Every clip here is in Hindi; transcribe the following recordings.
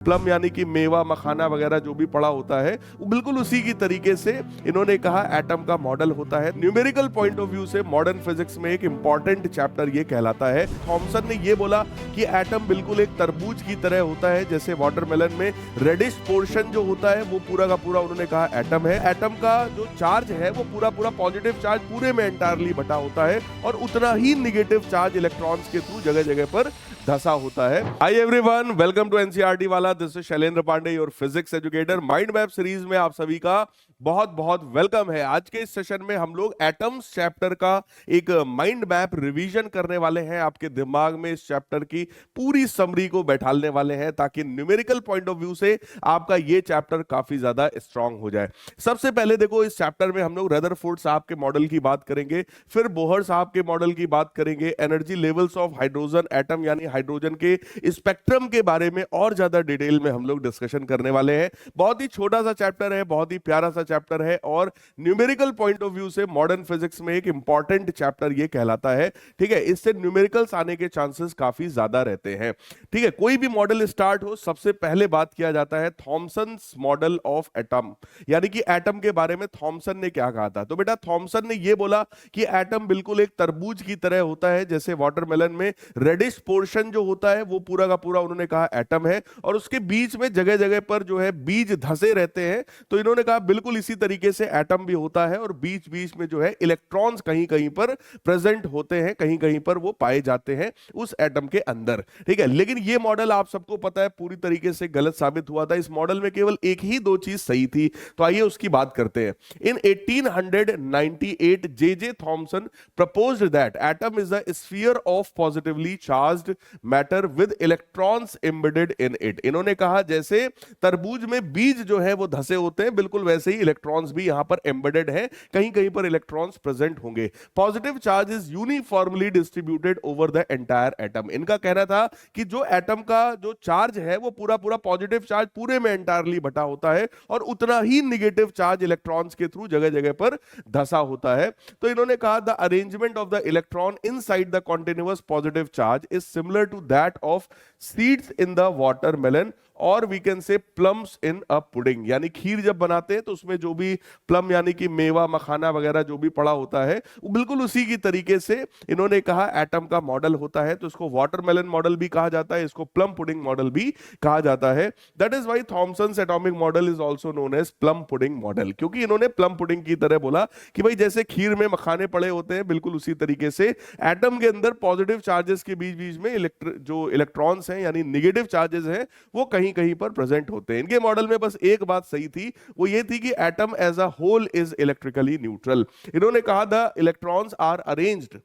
प्लम यानी कि मेवा मखाना वगैरह जो भी पड़ा होता है वो बिल्कुल उसी की तरीके से इन्होंने कहा एटम का मॉडल होता है। न्यूमेरिकल पॉइंट ऑफ व्यू से मॉडर्न फिजिक्स में एक इंपॉर्टेंट चैप्टर ये कहलाता है। थॉमसन ने ये बोला कि एटम बिल्कुल एक तरबूज की तरह होता है, जैसे वाटरमेलन में रेडिश पोर्शन जो होता है वो पूरा का पूरा उन्होंने कहा एटम है। एटम का जो चार्ज है वो पूरा पूरा पॉजिटिव चार्ज पूरे में एंटायरली बटा होता है और उतना ही निगेटिव चार्ज इलेक्ट्रॉन्स के थ्रू जगह जगह पर धसा होता है। Hi everyone, welcome to NCERT वाला। This is Shailendra Pandey, your physics educator. Mind map series में आप सभी का बहुत बहुत वेलकम है। आज के इस सेशन में हम लोग एटम्स चैप्टर का एक माइंड मैप रिवीजन करने वाले हैं। आपके दिमाग में इस चैप्टर की पूरी समरी को बैठालने वाले हैं ताकि न्यूमेरिकल पॉइंट ऑफ व्यू से आपका ये चैप्टर काफी ज्यादा स्ट्रांग हो जाए। सबसे पहले देखो, इस चैप्टर में हम लोग रदरफोर्ड साहब के मॉडल की बात करेंगे, फिर बोहर साहब के मॉडल की बात करेंगे, energy levels of hydrogen atom यानी हाइड्रोजन के स्पेक्ट्रम के बारे में और ज्यादा डिटेल में हम लोग डिस्कशन करने वाले हैं। बहुत ही छोटा सा चैप्टर है, बहुत ही प्यारा सा चैप्टर है और न्यूमेरिकल पॉइंट ऑफ व्यू से मॉडर्न फिजिक्स में एक इंपॉर्टेंट चैप्टर ये कहलाता है। ठीक है, इससे न्यूमेरिकल्स आने के चांसेस काफी ज्यादा रहते हैं। ठीक है, कोई भी मॉडल स्टार्ट हो सबसे पहले बात किया जाता है थॉमसन्स मॉडल ऑफ एटम, यानी कि एटम के बारे में थॉमसन ने क्या कहा था। तो बेटा थॉमसन ने ये बोला कि एटम बिल्कुल एक तरबूज की तरह होता है, जैसे वाटरमेलन में रेडिश पोर्शन जो होता है वो पूरा का पूरा उन्होंने कहा एटम है और उसके बीच में जगह जगह पर जो है बीज धसे रहते हैं। तो इन्होंने कहा बिल्कुल इसी तरीके से एटम भी होता है और बीच बीच में जो है इलेक्ट्रॉन्स कहीं कहीं पर प्रेजेंट होते हैं, कहीं कहीं पर वो पाए जाते हैं उस एटम के अंदर। ठीक है, लेकिन ये मॉडल आप सबको पता है पूरी तरीके से गलत साबित हुआ था। इस मॉडल में केवल एक ही दो चीज सही थी, तो आइए उसकी बात करते हैं। इन 1898 J Thomson proposed that atom is a sphere of positively charged matter with electrons embedded in it। इन्होंने कहा जैसे तरबूज में बीज जो है वो धसे होते हैं, बिल्कुल वैसे ही इलेक्ट्रॉन्स भी यहां पर एम्बेडेड हैं, कहीं कहीं पर इलेक्ट्रॉन्स प्रेजेंट होंगे। Positive charge is uniformly distributed over the entire atom. इनका कहना था कि जो एटम का जो चार्ज है वो पूरा पूरा पॉजिटिव चार्ज पूरे में एंटायरली बटा होता है और उतना ही निगेटिव चार्ज इलेक्ट्रॉन्स के थ्रू जगह जगह पर धसा होता है। तो इन्होंने कहा the arrangement of the electron inside the continuous positive charge is similar to that of seeds in the watermelon और we can say plums in a pudding. यानी खीर जब बनाते हैं तो उसमें जो भी प्लम यानी कि मेवा मखाना वगैरह जो भी पड़ा होता है वो बिल्कुल उसी की तरीके से इन्होंने कहा एटम का मॉडल होता है। तो इसको वाटरमेलन मॉडल भी कहा जाता है, इसको प्लम पुडिंग मॉडल भी कहा जाता है। That is why Thomson's atomic model is also known as plum pudding model, क्योंकि इन्होंने प्लम पुडिंग की तरह बोला कि भाई जैसे खीर में मखाने पड़े होते हैं बिल्कुल उसी तरीके से एटम के अंदर पॉजिटिव चार्जेस के बीच बीच में जो इलेक्ट्रॉन्स हैं यानी निगेटिव चार्जेस हैं वो कहीं कहीं पर प्रेजेंट होते हैं। इनके मॉडल में बस एक बात सही थी, वो ये थी कि atom as a whole is electrically neutral. इन्होंने कहा the electrons are arranged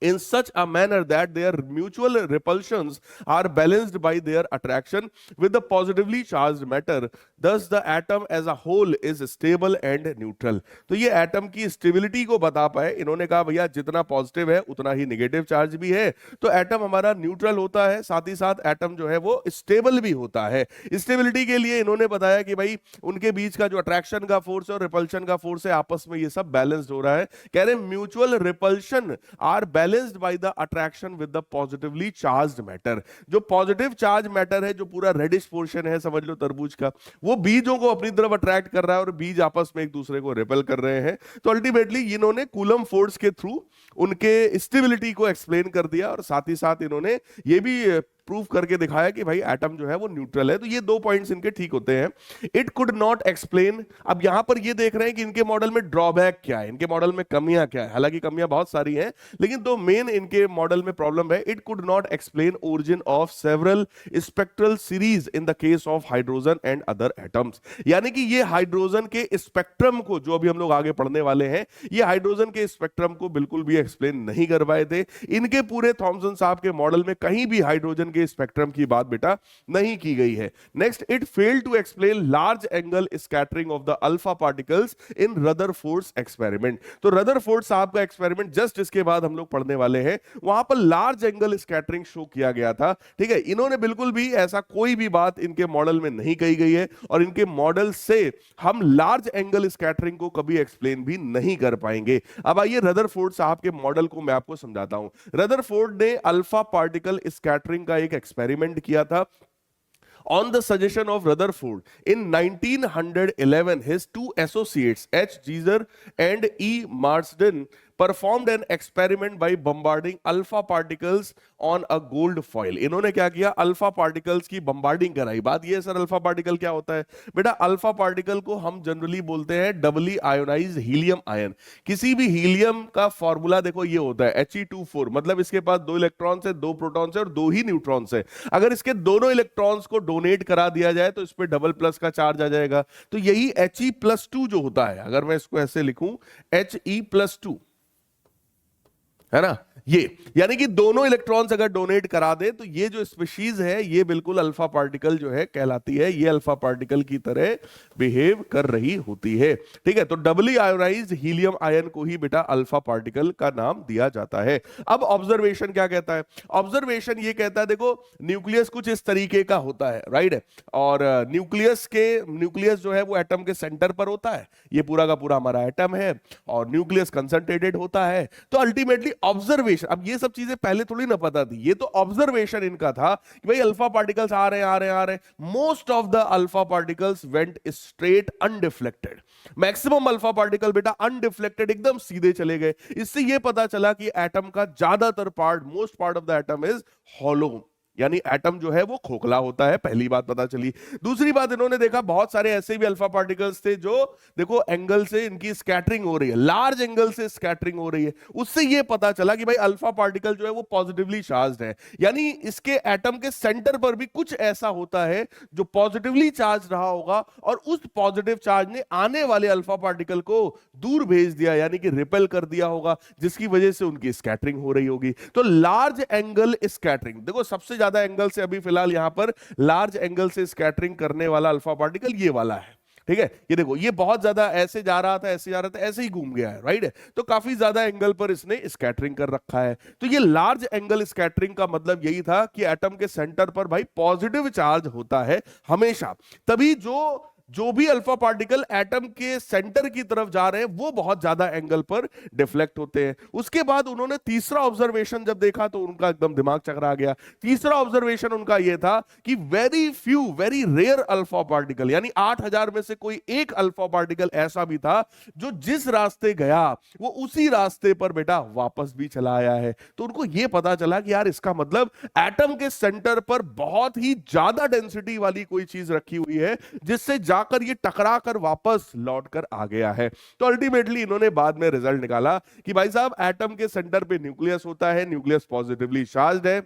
in such a manner that their mutual repulsions are balanced by their attraction with the positively charged matter, thus the atom as a whole is stable and neutral। तो ये एटम की स्टेबिलिटी को बता पाए। इन्होंने कहा भैया जितना पॉजिटिव है उतना ही नेगेटिव चार्ज भी है, तो एटम हमारा न्यूट्रल होता है, साथ ही साथ एटम जो है वो स्टेबल भी होता है। स्टेबिलिटी के लिए इन्होंने बताया कि भाई उनके बीच का जो अट्रैक्शन का फोर्स और रिपल्शन का फोर्स है आपस में ये सब बैलेंस्ड हो रहा है। कह रहे mutual repulsion are balanced by the attraction with the positively charged matter. जो पॉजिटिव चार्ज मैटर है, जो पूरा रेडिश पोर्शन है समझ लो तरबूज का, वो बीजों को अपनी तरफ अट्रैक्ट कर रहा है और बीज आपस में एक दूसरे को रिपेल कर रहे हैं। तो अल्टीमेटली इन्होंने कूलम फोर्स के थ्रू उनके स्टेबिलिटी को एक्सप्लेन कर दिया और साथ ही साथ इन्होंने ये भी प्रूव करके दिखाया कि भाई एटम जो है वो न्यूट्रल है। तो ये दो पॉइंट्स इनके ठीक होते हैं। इट कुड नॉट एक्सप्लेन, अब यहां पर ये देख रहे हैं कि इनके मॉडल में ड्रॉबैक क्या है, इनके मॉडल में कमियां क्या है। हालांकि कमियां बहुत सारी हैं लेकिन दो मेन इनके मॉडल में प्रॉब्लम है। It could not explain origin of several spectral series in the case of hydrogen and other atoms. यानी कि ये हाइड्रोजन के स्पेक्ट्रम को, जो अभी हम लोग आगे पढ़ने वाले हैं, ये हाइड्रोजन के स्पेक्ट्रम को बिल्कुल भी एक्सप्लेन नहीं कर पाए थे। इनके पूरे थॉमसन साहब के मॉडल में कहीं भी हाइड्रोजन के स्पेक्ट्रम की बात बेटा नहीं की गई है। Next, it failed to explain large angle scattering of the alpha particles in Rutherford's experiment. तो रदरफोर्ड साहब का एक्सपेरिमेंट जस्ट इसके बाद हम लोग पढ़ने वाले हैं, वहां पर लार्ज एंगल स्कैटरिंग शो किया गया था। ठीक है, इन्होंने बिल्कुल भी ऐसा कोई भी बात इनके मॉडल में नहीं कही गई है और इनके मॉडल से हम लार्ज एंगल स्कैटरिंग को कभी एक्सप्लेन भी नहीं कर पाएंगे। अब आइए रदरफोर्ड साहब के मॉडल को मैं आपको समझाता हूं। रदरफोर्ड ने अल्फा पार्टिकल स्कैटरिंग का एक एक्सपेरिमेंट किया था On the suggestion of Rutherford, in 1911, his two associates, H. Jeter and E. Marsden, performed an experiment by bombarding alpha particles on a gold foil. इन्होंने क्या किया? अल्फा पार्टिकल्स की बम्बार्डिंग कराई. बात ये है सर, अल्फा पार्टिकल क्या होता है? बेटा अल्फा पार्टिकल को हम जनरली बोलते हैं डबली आयोनाइज्ड हीलियम आयन. किसी भी हीलियम का फॉर्मूला देखो ये होता है He24, मतलब इसके पास 2 इलेक्ट्रॉन्स है, 2 प्रोटॉन्स है और 2 ही न्यूट्रॉन्स है. अगर इसके दोनों इलेक्ट्रॉन्स को डोनेट करा दिया जाए तो इस पे डबल प्लस का चार्ज आ जाएगा. तो यही He+2 जो होता है, अगर मैं इसको ऐसे लिखूं He+2, है ना, ये यानी कि दोनों इलेक्ट्रॉन्स अगर डोनेट करा दे तो ये जो स्पीशीज है ये बिल्कुल अल्फा पार्टिकल जो है कहलाती है. ये अल्फा पार्टिकल की तरह बिहेव कर रही होती है. ठीक है, तो डबली आयोनाइज्ड हीलियम आयन को ही बेटा अल्फा पार्टिकल का नाम दिया जाता है. अब ऑब्जर्वेशन क्या कहता है? ऑब्जर्वेशन ये कहता है, देखो न्यूक्लियस कुछ इस तरीके का होता है, राइट. और न्यूक्लियस जो है वो एटम के सेंटर पर होता है. ये पूरा का पूरा हमारा एटम है और न्यूक्लियस कंसंट्रेटेड होता है. तो अल्टीमेटली ऑब्जर्वेशन, अब ये सब चीजें पहले थोड़ी ना पता थी, ये तो ऑब्जर्वेशन इनका था कि भाई अल्फा पार्टिकल्स आ रहे हैं. Most of the alpha particles went straight undeflected. Maximum alpha particle बेटा अनडिफ्लेक्टेड एकदम सीधे चले गए. इससे ये पता चला कि एटम का ज्यादातर part, most part of the atom is hollow, यानी एटम जो है वो खोखला होता है. पहली बात पता चली. दूसरी बात, इन्होंने देखा बहुत सारे ऐसे भी अल्फा पार्टिकल्स थे जो देखो एंगल से इनकी स्कैटरिंग हो रही है, लार्ज एंगल से स्कैटरिंग हो रही है. उससे ये पता चला कि भाई अल्फा पार्टिकल जो है वो पॉजिटिवली चार्ज्ड है, यानी इसके एटम के सेंटर पर भी कुछ ऐसा होता है जो पॉजिटिवली चार्ज रहा होगा और उस पॉजिटिव चार्ज ने आने वाले अल्फा पार्टिकल को दूर भेज दिया, यानी कि रिपेल कर दिया होगा, जिसकी वजह से उनकी स्कैटरिंग हो रही होगी. तो लार्ज एंगल स्कैटरिंग, देखो सबसे ज्यादा एंगल से अभी फिलहाल यहां पर लार्ज एंगल से स्कैटरिंग करने वाला अल्फा पार्टिकल ये वाला है. ठीक है, ये देखो ये बहुत ज्यादा ऐसे जा रहा था, ऐसे जा रहा था, ऐसे ही घूम गया है, राइट. तो काफी ज्यादा एंगल पर इसने स्कैटरिंग कर रखा है. तो ये लार्ज एंगल स्कैटरिंग का मतलब यही था कि एटम के सेंटर पर भाई पॉजिटिव चार्ज होता है हमेशा. तभी जो भी अल्फा पार्टिकल एटम के सेंटर की तरफ जा रहे हैं वो बहुत ज्यादा एंगल पर डिफ्लेक्ट होते हैं. उसके बाद उन्होंने तीसरा ऑब्जर्वेशन जब देखा तो उनका एकदम दिमाग चकरा गया. तीसरा ऑब्जर्वेशन उनका यह था कि very few, very rare alpha particle, यानी 8000 में से कोई एक अल्फा पार्टिकल ऐसा भी था जो जिस रास्ते गया वो उसी रास्ते पर बेटा वापस भी चला आया है. तो उनको यह पता चला कि यार इसका मतलब एटम के सेंटर पर बहुत ही ज्यादा डेंसिटी वाली कोई चीज रखी हुई है जिससे जाकर ये टकरा कर वापस लौट कर आ गया है. तो अल्टीमेटली इन्होंने बाद में रिजल्ट निकाला कि भाई साहब एटम के सेंटर पे न्यूक्लियस होता है, न्यूक्लियस पॉजिटिवली चार्ज्ड है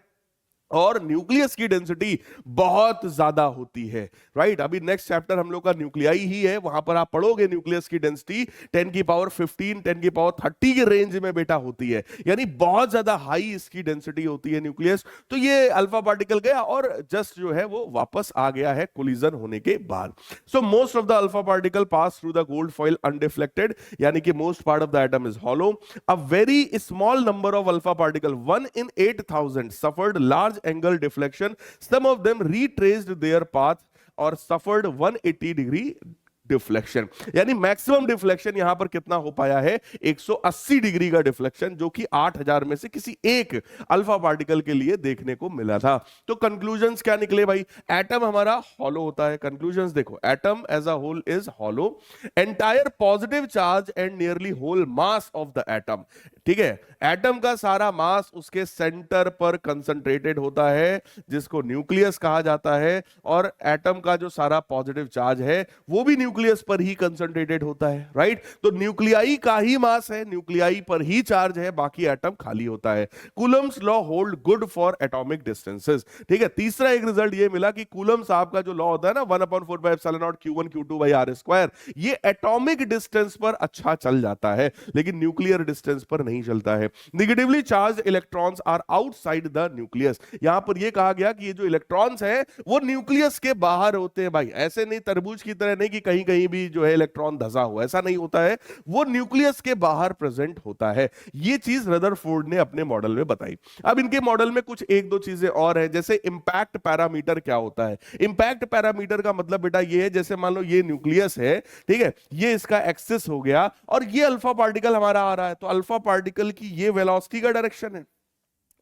और न्यूक्लियस की डेंसिटी बहुत ज्यादा होती है, राइट. अभी नेक्स्ट चैप्टर हम लोग का न्यूक्लियाई ही है, वहां पर आप पढ़ोगे न्यूक्लियस की डेंसिटी 10 की पावर 15, 10 की पावर 30 के रेंज में बेटा होती है, यानी बहुत ज्यादा हाई इसकी डेंसिटी होती है न्यूक्लियस. तो ये अल्फा पार्टिकल गया और जस्ट जो है वो वापस आ गया है कोलिजन होने के बाद. So most of the alpha particle pass through the gold foil undeflected, यानी कि most part of the atom is hollow. A very small number of alpha particle 1 in 8000 suffered large angle deflection. Some of them retraced their path or suffered 180-degree deflection. यानी मैक्सिमम डिफ्लेक्शन यहां पर कितना हो पाया है? 180 डिग्री का डिफ्लेक्शन, जो कि 8000 में से किसी एक अल्फा पार्टिकल के लिए देखने को मिला था. तो कंक्लूजन्स क्या निकले भाई? एटम हमारा हॉलो होता है. कंक्लूजन्स देखो, atom as a whole is hollow. Entire positive charge and nearly whole mass of the atom. ठीक है, एटम का सारा मास उसके सेंटर पर कंसंट्रेटेड होता है जिसको न्यूक्लियस कहा जाता है, और एटम का जो सारा पॉजिटिव चार्ज है वो भी न्यूक्लियस पर ही कंसंट्रेटेड होता है, राइट. तो न्यूक्लियाई का ही मास है, न्यूक्लियाई पर ही चार्ज है, बाकी एटम खाली होता है. Coulomb's law hold good for atomic distances. ठीक है, तीसरा एक रिजल्ट ये मिला कि कूलम साहब का जो लॉ होता है ना 1/4πε0 Q1 Q2/r², ये एटॉमिक डिस्टेंस पर अच्छा चल जाता है लेकिन न्यूक्लियर डिस्टेंस पर नहीं चलता है. Negatively charged electrons are outside the nucleus. यहां पर यह कहा गया कि ये जो इलेक्ट्रॉन्स हैं वो न्यूक्लियस के बाहर होते हैं. भाई ऐसे नहीं तरबूज की तरह नहीं कि कहीं कहीं भी जो है इलेक्ट्रॉन धसा हुआ, ऐसा नहीं होता है, वो न्यूक्लियस के बाहर प्रेजेंट होता है. ये चीज रदरफोर्ड ने अपने मॉडल में बताई. अब इनके मॉडल में कुछ एक दो चीजें और है, जैसे इंपैक्ट पैरामीटर. क्या होता है इंपैक्ट पैरामीटर? का मतलब बेटा ये है, जैसे मान लो ये न्यूक्लियस है, ठीक है, ये इसका एक्सिस हो गया और ये अल्फा पार्टिकल हमारा आ रहा है, तो अल्फा पार्टिकल की ये वेलोसिटी का डायरेक्शन है.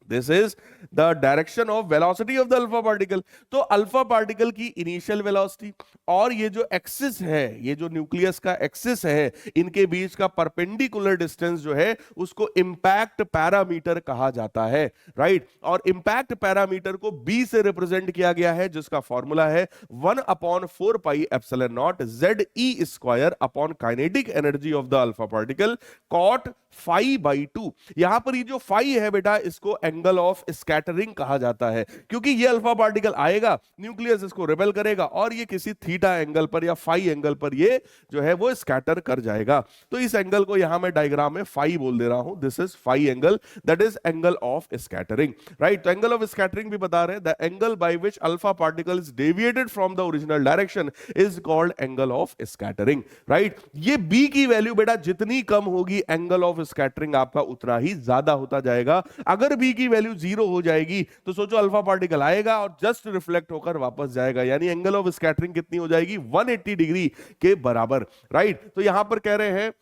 This is the direction of velocity of the alpha particle. तो अल्फा पार्टिकल की इनिशियल वेलोसिटी और ये जो एक्सिस है, ये जो न्यूक्लियस का एक्सिस है, इनके बीच का परपेंडिकुलर डिस्टेंस जो है उसको इंपैक्ट पैरामीटर कहा जाता है, राइट। और इंपैक्ट पैरामीटर को बी से रिप्रेजेंट किया गया है, जिसका फॉर्मूला है 1/4 pi epsilon naught Z e square upon kinetic energy of the alpha particle cot phi by 2। यहां पर ये जो फाई है बेटा, इसको एंगल ऑफ स्कैटरिंग कहा जाता है, क्योंकि ये अल्फा पार्टिकल आएगा, न्यूक्लियस इसको रिपेल करेगा और ये किसी थीटा एंगल पर या फाई एंगल पर ये जो है वो स्कैटर कर जाएगा। तो इस एंगल को यहां मैं डायग्राम में फाई बोल दे रहा हूं, this is phi angle, that is angle of scattering, right. तो एंगल ऑफ स्कैटरिंग भी बता रहे हैं, the angle by which alpha particle is deviated from the original direction is called angle of scattering, right. ये बी की वैल्यू बेटा जितनी कम होगी, एंगल ऑफ स्कैटरिंग आपका उतना ही ज्यादा होता जाएगा। अगर बी की वैल्यू 0 हो जाएगी तो सोचो अल्फा पार्टिकल आएगा और जस्ट रिफ्लेक्ट होकर वापस जाएगा, यानी एंगल ऑफ स्कैटरिंग कितनी हो जाएगी, 180 डिग्री के बराबर, राइट। तो यहां पर कह रहे हैं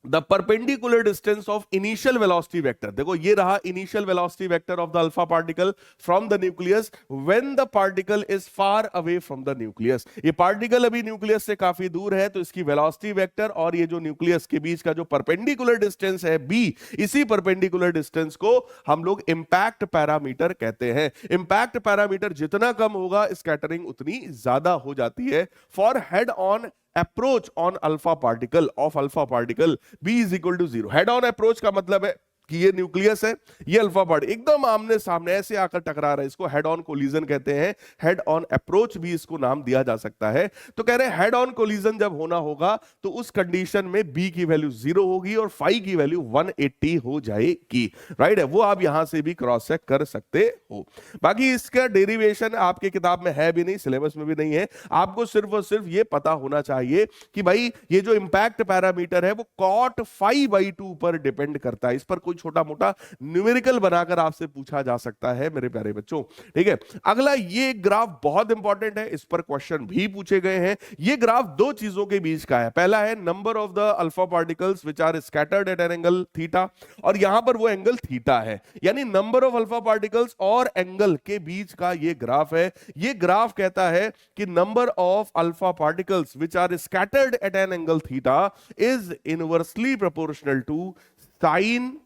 the perpendicular distance of initial velocity vector, देखो ये रहा initial velocity vector of the alpha particle from the nucleus when the particle is far away from the nucleus। ये particle अभी nucleus से काफी दूर है, तो इसकी velocity vector और ये जो nucleus के बीच का जो perpendicular distance है b, इसी perpendicular distance को हम लोग impact parameter कहते हैं। impact parameter जितना कम होगा, scattering उतनी ज्यादा हो जाती है। for head on approach on alpha particle of alpha particle b is equal to 0। Head on approach का मतलब है कि ये न्यूक्लियस है, ये अल्फा पार्टिकल एकदम आमने सामने ऐसे आकर टकरा रहा है, इसको हेड ऑन कोलिजन कहते हैं। हेड ऑन अप्रोच भी इसको नाम दिया जा सकता है। तो कह रहे हैं हेड ऑन कोलिजन जब होना होगा तो उस कंडीशन में b की वैल्यू 0 होगी और फाई की वैल्यू 180 हो जाएगी, राइट है। वो आप यहां से भी क्रॉस चेक कर सकते हो। बाकी इसका डेरिवेशन आपके किताब में है भी नहीं, सिलेबस में भी नहीं है। आपको सिर्फ और सिर्फ ये पता होना चाहिए कि भाई ये जो इंपैक्ट पैरामीटर है वो कॉट फाई बाई 2 पर डिपेंड करता है। इस पर कोई छोटा मोटा न्यूमेरिकल बनाकर आपसे पूछा जा सकता है मेरे प्यारे बच्चों, ठीक है। अगला ये ग्राफ बहुत इंपॉर्टेंट है, इस पर क्वेश्चन भी पूछे गए हैं। ये ग्राफ दो चीजों के बीच का है। पहला है number of the alpha particles which are scattered at an angle theta, और यहां पर वो एंगल थीटा है, यानी नंबर ऑफ अल्फा पार्टिकल्स और एंगल के बीच का ये ग्राफ है। ये ग्राफ कहता है कि number of alpha particles which are scattered at an angle theta is inversely proportional to sine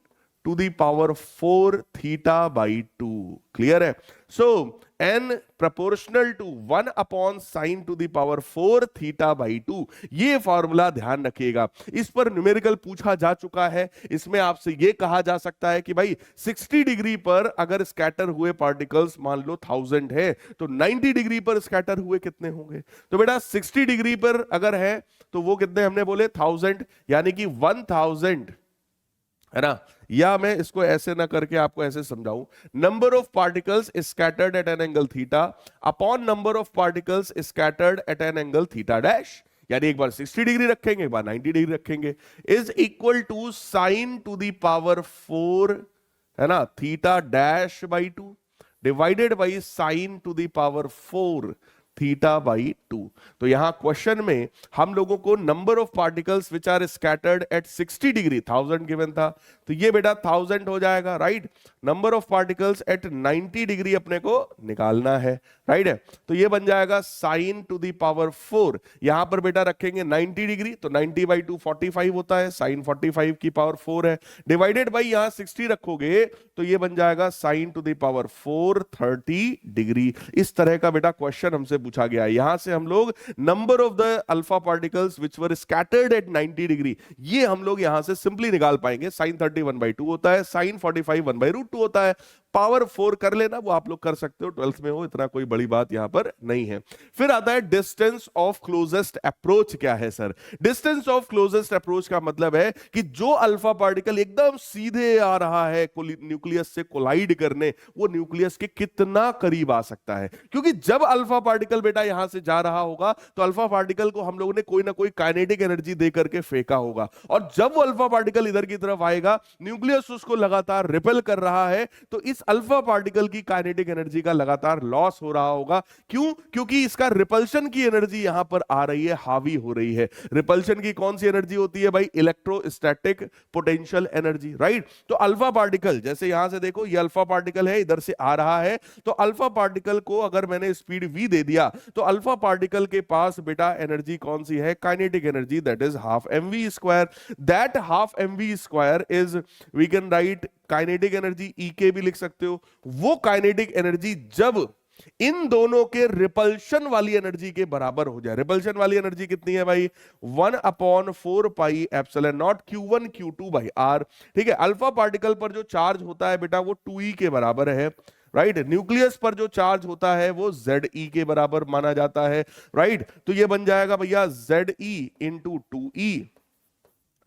to the power 4 theta by 2। Clear है। So n proportional to 1 upon sin to the power 4 theta by 2, ये फॉर्मूला ध्यान रखिएगा। इस पर न्यूमेरिकल पूछा जा चुका है। इसमें आपसे ये कहा जा सकता है कि भाई 60 डिग्री पर अगर स्कैटर हुए पार्टिकल्स मान लो 1000 है, तो 90 डिग्री पर स्कैटर हुए कितने होंगे। तो बेटा 60 डिग्री पर अगर है तो वो कितने हमने बोले 1000, यानी कि 1000 है ना। या मैं इसको ऐसे ना करके आपको ऐसे समझाऊं, number of particles scattered at an angle theta upon number of particles scattered at an angle theta dash, यानी एक बार 60 डिग्री रखेंगे, एक बार 90 डिग्री रखेंगे, is equal to sine to the power 4 है ना theta dash by 2 divided by sine to the power 4 theta by 2। तो यहां क्वेश्चन में हम लोगों को number of particles which are scattered eight 60 degree 1000 given था, तो ये बेटा 1000 हो जाएगा, right. Number of particles at 90 degree अपने को निकालना है, राइट है। तो ये बन जाएगा साइन टू दी पावर 4, यहां पर बेटा रखेंगे 90 डिग्री, तो 90 बाई 2 45 होता है, साइन 45 की पावर 4 है, डिवाइडेड बाई यहां 60 रखोगे तो ये बन जाएगा sine to the power 4 30 degree. इस तरह का बेटा क्वेश्चन हमसे पूछा गया है। यहां से हम लोग number of the alpha particles which were scattered at 90 degree, ये हम लोग यहां से सिंपली निकाल पाएंगे। साइन 30 1/2 होता है, साइन 45 1/√2 होता है, पावर 4 कर लेना, वो आप लोग कर सकते हो, 12th में हो, इतना कोई बड़ी बात यहां पर नहीं है। फिर आता है डिस्टेंस ऑफ क्लोजेस्ट अप्रोच। क्या है sir? Distance of closest approach का मतलब है कि जो अल्फा पार्टिकल एकदम सीधे आ रहा है न्यूक्लियस से कोलाइड करने, वो न्यूक्लियस के कितना करीब आ सकता है। क्योंकि जब अल्फा पार्टिकल बेटा यहां से जा रहा होगा तो अल्फा पार्टिकल को हम लोगों ने कोई ना कोई काइनेटिक एनर्जी दे करके फेंका होगा, और जब वो अल्फा पार्टिकल इधर की तरफ आएगा, न्यूक्लियस उसको लगातार रिपेल कर रहा है, तो इस अल्फा पार्टिकल की काइनेटिक एनर्जी का लगातार लॉस हो रहा होगा। क्यों? क्योंकि इसका रिपल्शन की एनर्जी यहां पर आ रही है, हावी हो रही है। रिपल्शन की कौन सी एनर्जी होती है भाई? Electrostatic potential energy, right. तो अल्फा पार्टिकल, जैसे यहां से देखो ये अल्फा पार्टिकल है, इधर से आ रहा है, तो अल्फा पार्टिकल को अगर मैंने स्पीड v दे दिया तो अल्फा पार्टिकल के पास बेटा एनर्जी कौन सी है? Kinetic energy, that is half mv square. That half mv square is, we can write kinetic energy E के भी लिख सकते हो। वो काइनेटिक एनर्जी जब इन दोनों के रिपल्शन वाली एनर्जी के बराबर हो जाए। रिपल्शन वाली एनर्जी कितनी है भाई? 1/4 pi epsilon not q1 q2 by r। ठीक है, अल्फा पार्टिकल पर जो चार्ज होता है बेटा वो 2e के बराबर है, राइट। न्यूक्लियस पर जो चार्ज होता है वो Ze के बराबर माना जाता है, राइट। तो ये बन जाएगा भैया Ze into 2e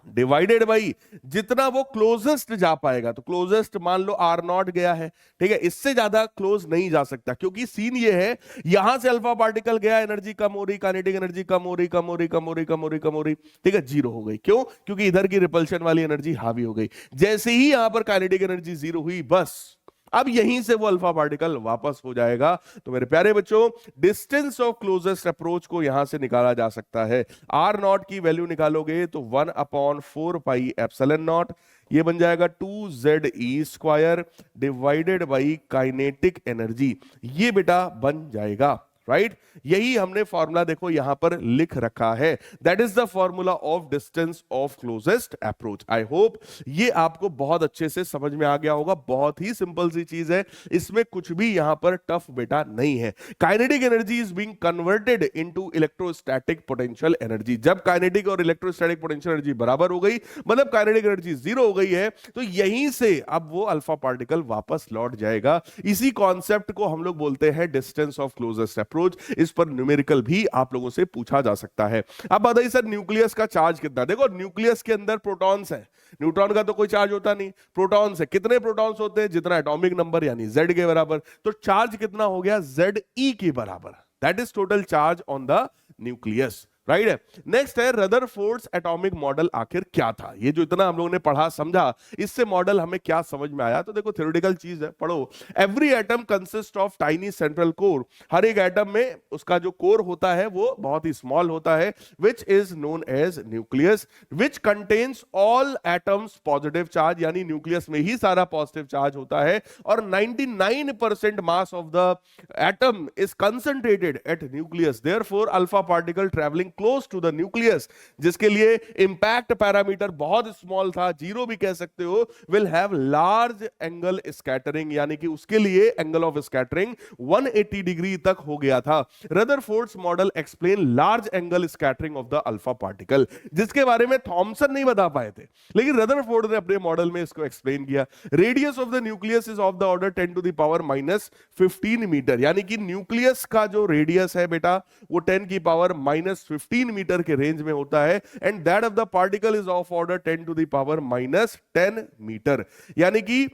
divided by जितना वो क्लोजेस्ट जा पाएगा। तो क्लोजेस्ट मान लो r0 गया है, ठीक है, इससे ज्यादा क्लोज नहीं जा सकता, क्योंकि सीन ये है यहां से अल्फा पार्टिकल गया, एनर्जी कम हो रही, काइनेटिक एनर्जी कम हो रही, कम हो रही, कम हो रही, कम हो रही, कम हो रही, ठीक है, जीरो हो गई। क्यों? क्योंकि इधर की रिपल्शन वाली एनर्जी हावी हो गई। जैसे ही यहां पर काइनेटिक एनर्जी जीरो हुई, बस अब यहीं से वो अल्फा पार्टिकल वापस हो जाएगा। तो मेरे प्यारे बच्चों, डिस्टेंस ऑफ क्लोजेस्ट अप्रोच को यहां से निकाला जा सकता है। r0 की वैल्यू निकालोगे तो 1/4 पाई एप्सिलॉन नॉट, ये बन जाएगा 2Ze square divided by kinetic energy, ये बेटा बन जाएगा, राइट। यही हमने फॉर्मूला देखो यहां पर लिख रखा है, that is the formula of distance of closest approach. I hope ये आपको बहुत अच्छे से समझ में आ गया होगा। बहुत ही सिंपल सी चीज है, इसमें कुछ भी यहां पर टफ बेटा नहीं है। Kinetic energy is being converted into electrostatic potential energy. जब काइनेटिक और इलेक्ट्रोस्टैटिक पोटेंशियल एनर्जी बराबर हो गई, मतलब काइनेटिक एनर्जी जीरो हो गई है, तो यहीं से अब वो अल्फा पार्टिकल वापस लौट जाएगा। इसी कॉन्सेप्ट को हम लोग बोलते हैं डिस्टेंस ऑफ क्लोजेस्ट अप्रोच। इस पर न्यूमेरिकल भी आप लोगों से पूछा जा सकता है। अब बताइए सर न्यूक्लियस का चार्ज कितना? देखो न्यूक्लियस के अंदर प्रोटॉन्स है, न्यूट्रॉन का तो कोई चार्ज होता नहीं, प्रोटॉन्स है। कितने प्रोटॉन्स होते हैं? जितना एटॉमिक नंबर यानी Z के बराबर। तो चार्ज कितना हो गया? Ze के बराबर, that is total charge on the nucleus, right है। नेक्स्ट है रदरफोर्ड्स एटॉमिक मॉडल आखिर क्या था? ये जो इतना हम लोगों ने पढ़ा समझा, इससे मॉडल हमें क्या समझ में आया? तो देखो थ्योरेटिकल चीज है, पढ़ो। Every atom consist of tiny central core. हर एक एटम में उसका जो कोर होता है वो बहुत ही स्मॉल होता है, which is known as nucleus, which contains all atoms positive charge, यानी न्यूक्लियस में ही सारा पॉजिटिव चार्ज होता है। और 99% mass of the atom is concentrated at nucleus, therefore alpha particle travelling close to the nucleus, जिसके लिए इंपैक्ट पैरामीटर बहुत स्मॉल था, जीरो भी कह सकते हो, will have large angle scattering, यानी कि उसके लिए एंगल ऑफ स्कैटरिंग 180 डिग्री तक हो गया था। Rutherford's model explain large angle scattering of the alpha particle, जिसके बारे में थॉमसन नहीं बता पाए थे, लेकिन रदरफोर्ड ने अपने मॉडल में इसको एक्सप्लेन किया। Radius of the nucleus is of the order 10 to the power -15 metre, यानी कि न्यूक्लियस का जो रेडियस है बेटा वो 10 की पावर -15 मीटर के रेंज में होता है। And that of the particle is of order 10 to the power -10 metre, यानी कि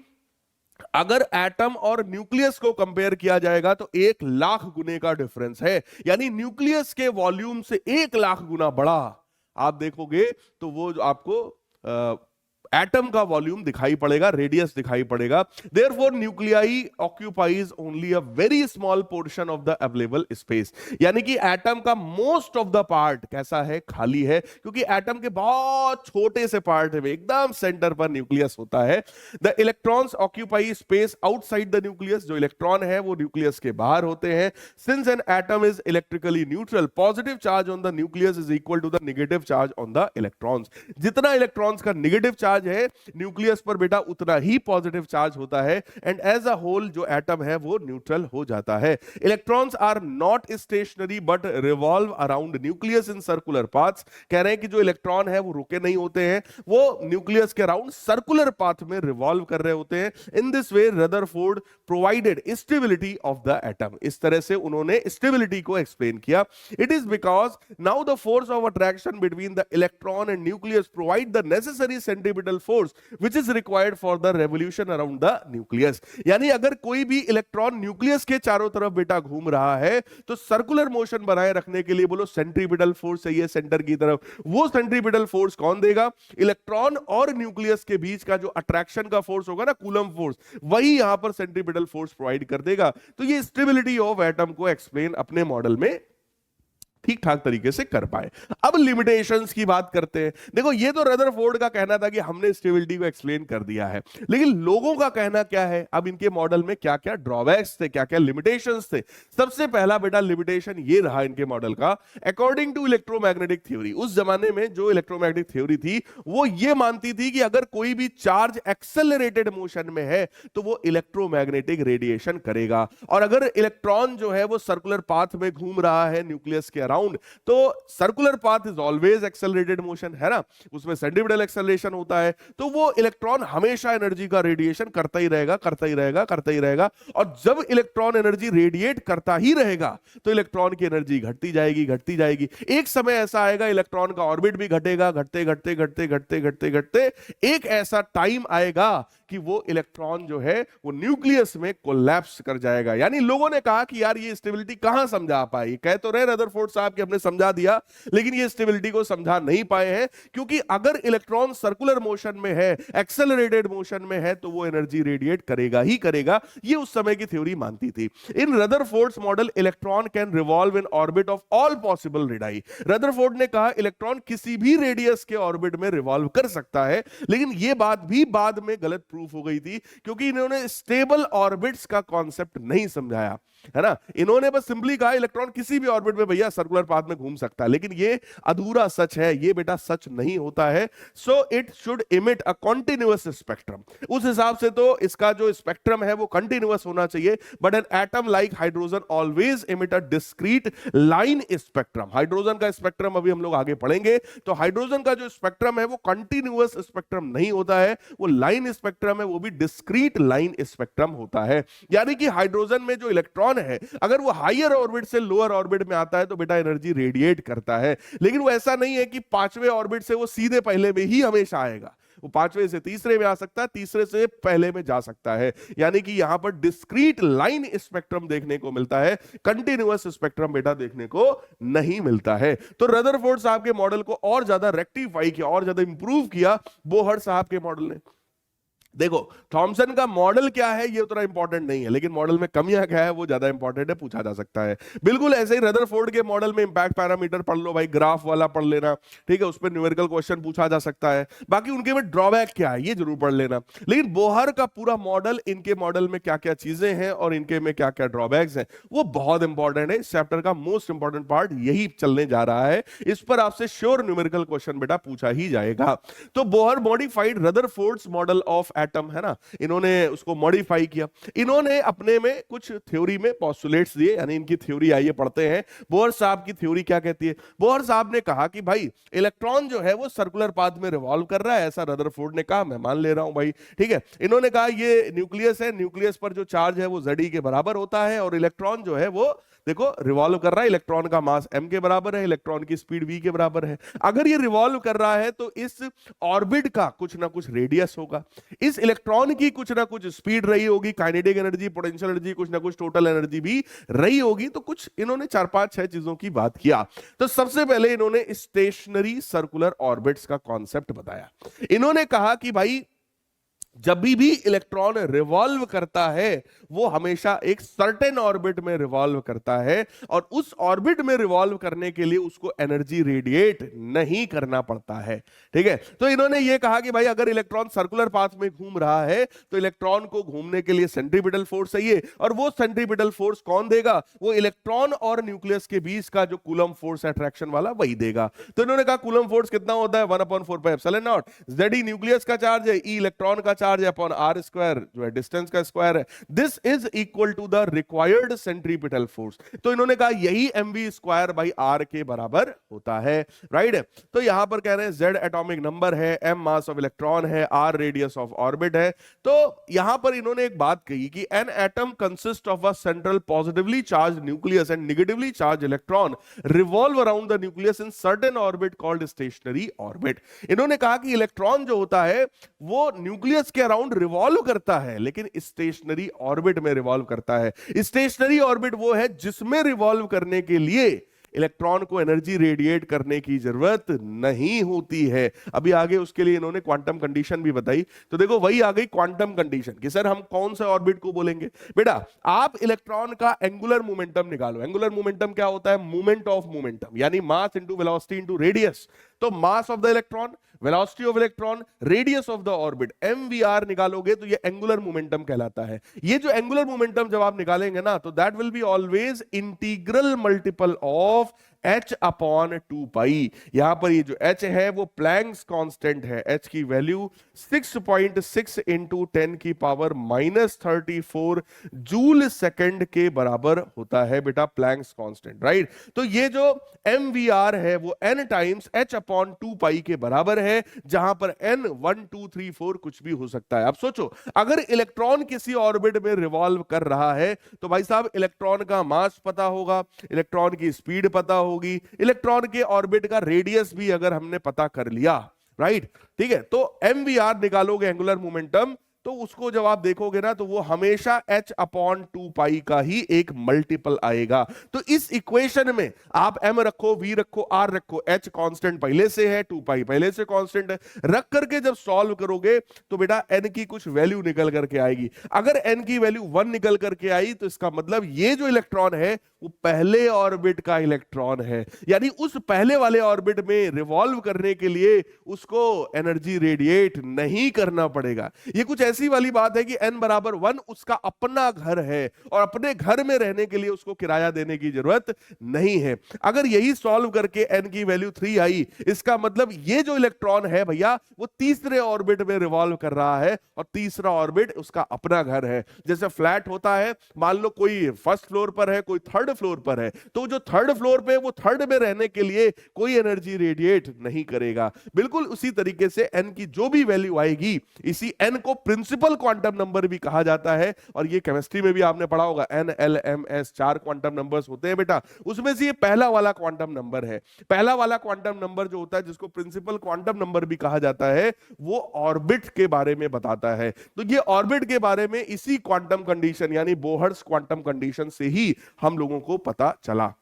अगर एटम और न्यूक्लियस को कंपेयर किया जाएगा तो 1,00,000 गुने का डिफरेंस है, यानी न्यूक्लियस के वॉल्यूम से 1,00,000 गुना बड़ा आप देखोगे तो वो आपको एटम का वॉल्यूम दिखाई पड़ेगा, रेडियस दिखाई पड़ेगा। Therefore nuclei occupies only a very small portion of the available space, यानी कि एटम का मोस्ट ऑफ द पार्ट कैसा है? खाली है, क्योंकि एटम के बहुत छोटे से पार्ट में एकदम सेंटर पर न्यूक्लियस होता है। The electrons occupy space outside the nucleus, जो इलेक्ट्रॉन है वो न्यूक्लियस के बाहर होते हैं। Since an atom is electrically neutral, positive charge on the nucleus is equal to the negative charge on the electrons. जितना इलेक्ट्रॉन्स का नेगेटिव चार्ज है न्यूक्लियस पर बेटा उतना ही पॉजिटिव चार्ज होता है, एंड एज अ होल जो एटम है वो न्यूट्रल हो जाता है। Electrons are not stationary but revolve around nucleus in circular paths. कह रहे हैं कि जो इलेक्ट्रॉन है वो रुके नहीं होते हैं, वो न्यूक्लियस के अराउंड सर्कुलर पाथ में रिवॉल्व कर रहे होते हैं। In this way Rutherford provided stability of the atom, इस तरह से उन्होंने स्टेबिलिटी को एक्सप्लेन किया। It is because now the force of attraction between the electron and nucleus provide the necessary centripetal centripetal force which is required for the revolution around the nucleus. यानी अगर कोई भी इलेक्ट्रॉन न्यूक्लियस के चारों तरफ बेटा घूम रहा है तो सर्कुलर मोशन बनाए रखने के लिए बोलो सेंट्रीपिटल फोर्स चाहिए सेंटर की तरफ। वो सेंट्रीपिटल फोर्स कौन देगा? इलेक्ट्रॉन और न्यूक्लियस के बीच का जो अट्रैक्शन का फोर्स होगा ना, कूलम फोर्स, वही यहां पर सेंट्रीपिटल फोर्स प्रोवाइड कर देगा। तो ये स्टेबिलिटी ऑफ एटम को एक्सप्लेन अपने मॉडल में ठीक ठाक तरीके से कर पाए। अब लिमिटेशंस की बात करते हैं। देखो ये तो रदरफोर्ड का कहना था कि हमने स्टेबिलिटी को एक्सप्लेन कर दिया है, लेकिन लोगों का कहना क्या है? अब इनके मॉडल में क्या क्या ड्रॉबैक्स थे, क्या क्या लिमिटेशंस थे। सबसे पहला बेटा लिमिटेशन ये रहा इनके मॉडल का, अकॉर्डिंग टू इलेक्ट्रोमैग्नेटिक थ्योरी। उस जमाने में जो इलेक्ट्रोमैग्नेटिक थ्योरी थी वो ये मानती थी कि अगर कोई भी चार्ज एक्सेलरेटेड मोशन में है तो वो इलेक्ट्रोमैग्नेटिक रेडिएशन करेगा, और अगर इलेक्ट्रॉन जो है वो सर्कुलर पाथ में घूम रहा है न्यूक्लियस के अराउंड, तो circular path is always accelerated motion, है ना, उसमें सेंट्रीपिटल एक्सेलरेशन होता है, तो वो इलेक्ट्रॉन हमेशा एनर्जी का रेडिएशन करता ही रहेगा, करता ही रहेगा, करता ही रहेगा। और जब इलेक्ट्रॉन एनर्जी रेडिएट करता ही रहेगा तो इलेक्ट्रॉन की एनर्जी घटती जाएगी, घटती जाएगी। एक समय ऐसा आएगा इलेक्ट्रॉन का ऑर्बिट भी घटेगा, घटते घटते घटते घटते घटते घटते एक ऐसा टाइम आएगा कि वो इलेक्ट्रॉन जो है वो न्यूक्लियस में कोलैप्स कर जाएगा। यानी लोगों ने कहा कि यार ये स्टेबिलिटी कहां समझा पाई, कह तो रहे रदरफोर्ड साहब कि हमने समझा दिया, लेकिन ये स्टेबिलिटी को समझा नहीं पाए हैं, क्योंकि अगर इलेक्ट्रॉन सर्कुलर मोशन में है, एक्सेलरेटेड मोशन में है, तो वो एनर्जी रेडिएट करेगा ही करेगा। ये उस समय की थ्योरी मानती थी। In Rutherford's model electron can revolve in orbit of all possible radii. Rutherford ने कहा इलेक्ट्रॉन किसी भी रेडियस के ऑर्बिट में रिवॉल्व कर सकता है, लेकिन ये बात भी बाद में गलत प्रूफ हो गई थी, क्योंकि इन्होंने स्टेबल ऑर्बिट्स का कॉन्सेप्ट नहीं समझाया, है ना। इन्होंने बस सिंपली कहा इलेक्ट्रॉन किसी भी ऑर्बिट में भैया सर्कुलर पाथ में घूम सकता है, लेकिन ये अधूरा सच है, ये बेटा सच नहीं होता है। So it should emit a continuous spectrum. उस हिसाब से तो इसका जो स्पेक्ट्रम है वो कंटिन्यूअस होना चाहिए, but an atom like hydrogen always emit a discrete line spectrum. Hydrogen का स्पेक्ट्रम अभी हम लोग आगे पढ़ेंगे, तो हाइड्रोजन का जो स्पेक्ट्रम है वो कंटिन्यूअस स्पेक्ट्रम नहीं होता है, वो लाइन स्पेक्ट्रम है, वो भी डिस्क्रीट लाइन स्पेक्ट्रम होता है। यानी कि हाइड्रोजन में जो इलेक्ट्रॉन है अगर वो हायर ऑर्बिट से लोअर ऑर्बिट में आता है तो बेटा एनर्जी रेडिएट करता है, लेकिन वो ऐसा नहीं है कि पांचवें ऑर्बिट से वो सीधे पहले में ही हमेशा आएगा। वो पांचवें से तीसरे में आ सकता है, तीसरे से पहले में जा सकता है। यानी कि यहां पर डिस्क्रीट लाइन स्पेक्ट्रम देखने को मिलता है, कंटिन्यूअस स्पेक्ट्रम बेटा देखने को नहीं मिलता है। तो रदरफोर्ड साहब के मॉडल को और ज्यादा रेक्टिफाई किया, और ज्यादा इंप्रूव किया बोहर साहब के मॉडल ने। देखो थॉमसन का मॉडल क्या है ये उतना इंपॉर्टेंट नहीं है, लेकिन मॉडल में कमियां क्या है वो ज्यादा इंपॉर्टेंट है, पूछा जा सकता है। बिल्कुल ऐसे ही रदरफोर्ड के मॉडल में इंपैक्ट पैरामीटर पढ़ लो भाई, ग्राफ वाला पढ़ लेना, ठीक है, उस पर न्यूमेरिकल क्वेश्चन पूछा जा सकता है। बाकी उनके में ड्रॉबैक क्या है ये जरूर पढ़ लेना। लेकिन बोहर का पूरा मॉडल, इनके मॉडल में क्या क्या चीजें हैं और इनके में क्या क्या ड्रॉबैक्स हैं, वो बहुत इंपॉर्टेंट है। इस चैप्टर का मोस्ट इंपॉर्टेंट पार्ट यही चलने जा रहा है, इस पर आपसे श्योर न्यूमेरिकल क्वेश्चन बेटा पूछा ही जाएगा। तो Bohr modified Rutherford's model of atom, है ना, इन्होंने उसको मॉडिफाई किया। इन्होंने अपने में कुछ थ्योरी में पोस्टुलेट्स दिए, यानी इनकी थ्योरी आइए पढ़ते हैं। बोहर साहब की थ्योरी क्या कहती है? बोहर साहब ने कहा कि भाई इलेक्ट्रॉन जो है वो सर्कुलर पाथ में रिवॉल्व कर रहा है, ऐसा रदरफोर्ड ने कहा, मैं मान ले रहा हूं भाई, ठीक है। इन्होंने कहा ये न्यूक्लियस है, न्यूक्लियस पर जो चार्ज है वो Ze के बराबर होता है, और इलेक्ट्रॉन जो है वो देखो रिवॉल्व कर रहा है, इलेक्ट्रॉन का मास m के बराबर है, इलेक्ट्रॉन की स्पीड v के बराबर है। अगर ये रिवॉल्व कर रहा है तो इस ऑर्बिट का कुछ ना कुछ रेडियस होगा, इस इलेक्ट्रॉन की कुछ ना कुछ स्पीड रही होगी, काइनेटिक एनर्जी, पोटेंशियल एनर्जी, कुछ ना कुछ टोटल एनर्जी भी रही होगी। तो कुछ इन्होंने 4-5-6 चीजों की बात किया। तो सबसे पहले इन्होंने स्टेशनरी सर्कुलर ऑर्बिट्स का कॉन्सेप्ट बताया। इन्होंने कहा कि भाई जब भी इलेक्ट्रॉन रिवॉल्व करता है वो हमेशा एक सर्टेन ऑर्बिट में रिवॉल्व करता है, और उस ऑर्बिट में रिवॉल्व करने के लिए उसको एनर्जी रेडिएट नहीं करना पड़ता है, ठीक है। तो इन्होंने ये कहा कि भाई अगर इलेक्ट्रॉन सर्कुलर पाथ में घूम रहा है तो इलेक्ट्रॉन को घूमने के लिए सेंट्रीपिटल फोर्स चाहिए, और वो सेंट्रीपिटल फोर्स कौन देगा? वो इलेक्ट्रॉन और न्यूक्लियस के बीच का जो कूलम फोर्स अट्रैक्शन वाला वही देगा। तो इन्होंने कहा कूलम फोर्स कितना होता है? 1/4 pi epsilon naught. Ze nucleus का चार्ज है, E इलेक्ट्रॉन का चार्ज अपॉन आर स्क्वायर जो है डिस्टेंस का स्क्वायर है, this is equal to the required centripetal force. तो इन्होंने कहा यही mv स्क्वायर बाई आर के बराबर होता है, राइट। तो यहां पर कह रहे हैं z एटॉमिक नंबर है, m मास ऑफ इलेक्ट्रॉन है, r रेडियस ऑफ ऑर्बिट है। तो यहां पर इन्होंने एक बात कही कि an atom consist of a central positively charge nucleus and negatively charge electron revolve around the nucleus in certain orbit called stationery orbit. इन्होंने कहा कि इलेक्ट्रॉन जो होता है वो न्यूक्लियस के अराउंड रिवॉल्व करता है, लेकिन स्टेशनरी ऑर्बिट में रिवॉल्व करता है। स्टेशनरी ऑर्बिट वो है जिसमें रिवॉल्व करने के लिए इलेक्ट्रॉन को एनर्जी रेडिएट करने की जरूरत नहीं होती है। अभी आगे उसके लिए इन्होंने क्वांटम कंडीशन भी बताई। तो देखो वही आ गई क्वांटम कंडीशन कि सर हम कौन से ऑर्बिट को बोलेंगे। बेटा आप इलेक्ट्रॉन का एंगुलर मोमेंटम निकालो। एंगुलर मोमेंटम क्या होता है? मोमेंट ऑफ मोमेंटम, यानी mass into velocity into radius. तो mass of the electron, velocity of electron, radius of the orbit, mvr निकालोगे तो ये एंगुलर मोमेंटम कहलाता है। ये जो एंगुलर मोमेंटम जब आप निकालेंगे ना तो that will be always integral multiple of h upon 2 पाई। यहां पर ये जो h है वो प्लैंक्स कांस्टेंट है। h की वैल्यू 6.6 इंटू 10 की पावर -34 जूल सेकंड के बराबर होता है बेटा, प्लैंक्स कांस्टेंट, राइट। तो ये जो mvr है वो n टाइम्स h अपॉन 2 पाई के बराबर है, जहां पर n 1 2 3 4 कुछ भी हो सकता है। अब सोचो अगर इलेक्ट्रॉन किसी ऑर्बिट में रिवॉल्व कर रहा है तो भाई साहब इलेक्ट्रॉन का मास पता होगा, इलेक्ट्रॉन की स्पीड पता होगी, इलेक्ट्रॉन के ऑर्बिट का रेडियस भी अगर हमने पता कर लिया, राइट, ठीक है। तो mvr निकालोगे एंगुलर मोमेंटम, तो उसको जब आप देखोगे ना तो वो हमेशा h अपॉन 2 पाई का ही एक मल्टीपल आएगा। तो इस इक्वेशन में आप m रखो, v रखो, r रखो, h कांस्टेंट पहले से है, 2 पाई पहले से कांस्टेंट है, रख करके जब सॉल्व करोगे तो बेटा n की कुछ वैल्यू निकल करके आएगी। अगर n की वैल्यू 1 निकल करके आई तो इसका मतलब ये जो इलेक्ट्रॉन है वो पहले ऑर्बिट का इलेक्ट्रॉन है, यानी उस पहले वाले ऑर्बिट में रिवॉल्व करने के लिए उसको एनर्जी रेडिएट नहीं करना पड़ेगा। ये कुछ ऐसी वाली बात है कि n बराबर 1 उसका अपना घर है और अपने घर में रहने के लिए उसको किराया देने की जरूरत नहीं है। अगर यही सॉल्व करके n की वैल्यू 3 आई, इसका मतलब ये जो इलेक्ट्रॉन है भैया वो तीसरे ऑर्बिट में रिवॉल्व कर रहा है और तीसरा ऑर्बिट उसका अपना घर है। जैसे फ्लैट होता है, मान लो कोई फर्स्ट फ्लोर पर है, कोई थर्ड फ्लोर पर है, तो जो थर्ड फ्लोर पे वो थर्ड में रहने के लिए कोई एनर्जी रेडिएट नहीं करेगा। बिल्कुल उसी तरीके से n की जो भी वैल्यू आएगी, इसी n को प्रिंसिपल क्वांटम नंबर भी कहा जाता है। और ये केमिस्ट्री में भी आपने पढ़ा होगा, n l m s 4 quantum numbers होते हैं बेटा, उसमें से ये पहला वाला क्वांटम नंबर है। पहला वाला क्वांटम नंबर जो होता है जिसको प्रिंसिपल क्वांटम नंबर भी कहा जाता है, वो ऑर्बिट के बारे में बताता है। तो ये ऑर्बिट के बारे में इसी क्वांटम कंडीशन यानी बोहर्स क्वांटम कंडीशन से ही हम लोगों को पता चला।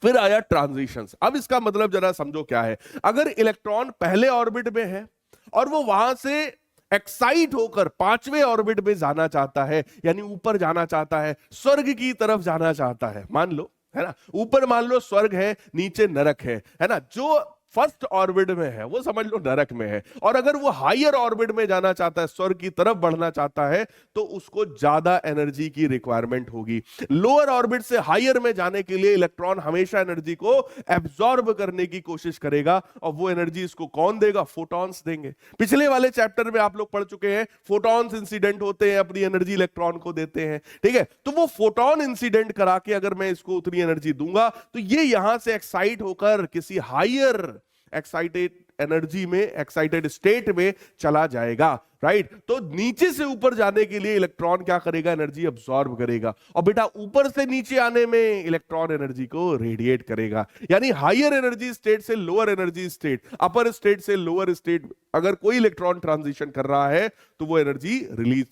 फिर आया ट्रांजिशंस। अब इसका मतलब जरा समझो क्या है। अगर इलेक्ट्रॉन पहले ऑर्बिट में है और वो वहां से एक्साइट होकर 5वें ऑर्बिट में जाना चाहता है, यानी ऊपर जाना चाहता है, स्वर्ग की तरफ जाना चाहता है, मान लो, है ना, ऊपर मान लो स्वर्ग है, नीचे नरक है ना, जो फर्स्ट ऑर्बिट में है वो समझ लो नरक में है। और अगर वो हायर ऑर्बिट में जाना चाहता है, स्वर्ग की तरफ बढ़ना चाहता है, तो उसको ज्यादा एनर्जी की रिक्वायरमेंट होगी। लोअर ऑर्बिट से हायर में जाने के लिए इलेक्ट्रॉन हमेशा एनर्जी को एब्जॉर्ब करने की कोशिश करेगा, और वो एनर्जी इसको कौन देगा? फोटॉन्स देंगे। पिछले वाले चैप्टर में आप लोग पढ़ चुके हैं, फोटॉन्स इंसिडेंट होते हैं, अपनी एनर्जी इलेक्ट्रॉन को देते हैं, ठीक है। तो वो फोटॉन इंसिडेंट करा के अगर मैं इसको उतनी एनर्जी दूंगा तो ये यहां से एक्साइट होकर किसी हायर एक्साइटेड एनर्जी में, एक्साइटेड स्टेट में चला जाएगा, राइट। तो नीचे से ऊपर जाने के लिए इलेक्ट्रॉन क्या करेगा? एनर्जी अब्सॉर्ब करेगा। और बेटा ऊपर से नीचे आने में इलेक्ट्रॉन एनर्जी को रेडिएट करेगा। यानी हायर एनर्जी स्टेट से लोअर एनर्जी स्टेट, अपर स्टेट से लोअर स्टेट, अगर कोई इलेक्ट्रॉन ट्रांजिशन कर रहा है तो वो एनर्जी रिलीज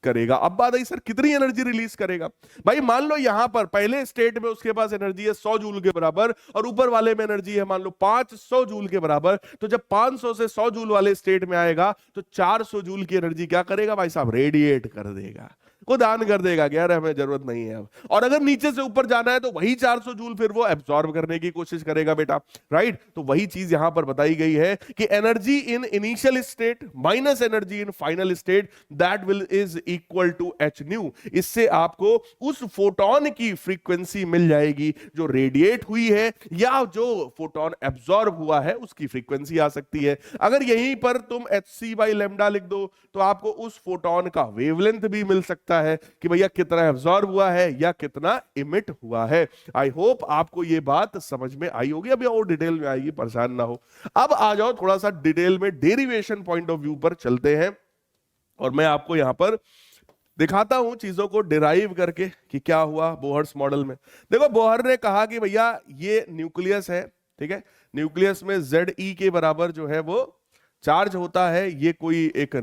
करेगा। अब बात आई सर कितनी एनर्जी रिलीज करेगा? भाई मान लो यहां पर पहले स्टेट में उसके पास एनर्जी है 100 जूल के बराबर, और ऊपर वाले में एनर्जी है मान लो 500 जूल के बराबर। तो जब 500 से 100 जूल वाले स्टेट में आएगा तो 400 जूल की एनर्जी क्या करेगा भाई साहब? रेडिएट कर देगा, वो दान कर देगा कि यार हमें जरूरत नहीं है अब। और अगर नीचे से ऊपर जाना है तो वही 400 जूल फिर वो एब्सॉर्ब करने की कोशिश करेगा बेटा, राइट। तो वही चीज यहां पर बताई गई है कि energy in initial state minus energy in final state that will is equal to h nu. इससे आपको उस फोटोन की फ्रीक्वेंसी मिल जाएगी जो रेडिएट हुई है या जो फोटोन एब्सॉर्ब हुआ है उसकी फ्रीक्वेंसी आ सकती है। अगर यहीं पर तुम एच सी बाई लेमडा लिख दो तो आपको उस फोटोन का वेवलेंथ भी मिल सकता है कि भैया कितना एब्सॉर्ब हुआ है या कितना इमिट हुआ है। आई होप आपको ये बात समझ में आई होगी। अभी और डिटेल में आएगी, परेशान ना हो। अब आ जाओ थोड़ा सा डिटेल में डेरिवेशन पॉइंट ऑफ व्यू पर चलते हैं और मैं आपको यहां पर दिखाता हूं चीजों को डिराइव करके कि क्या हुआ बोहर्स मॉडल में। देखो बोहर ने कहा कि भैया ये न्यूक्लियस है, ठीक है, न्यूक्लियस में ZE के बराबर जो है वो चार्ज होता है। ये कोई एक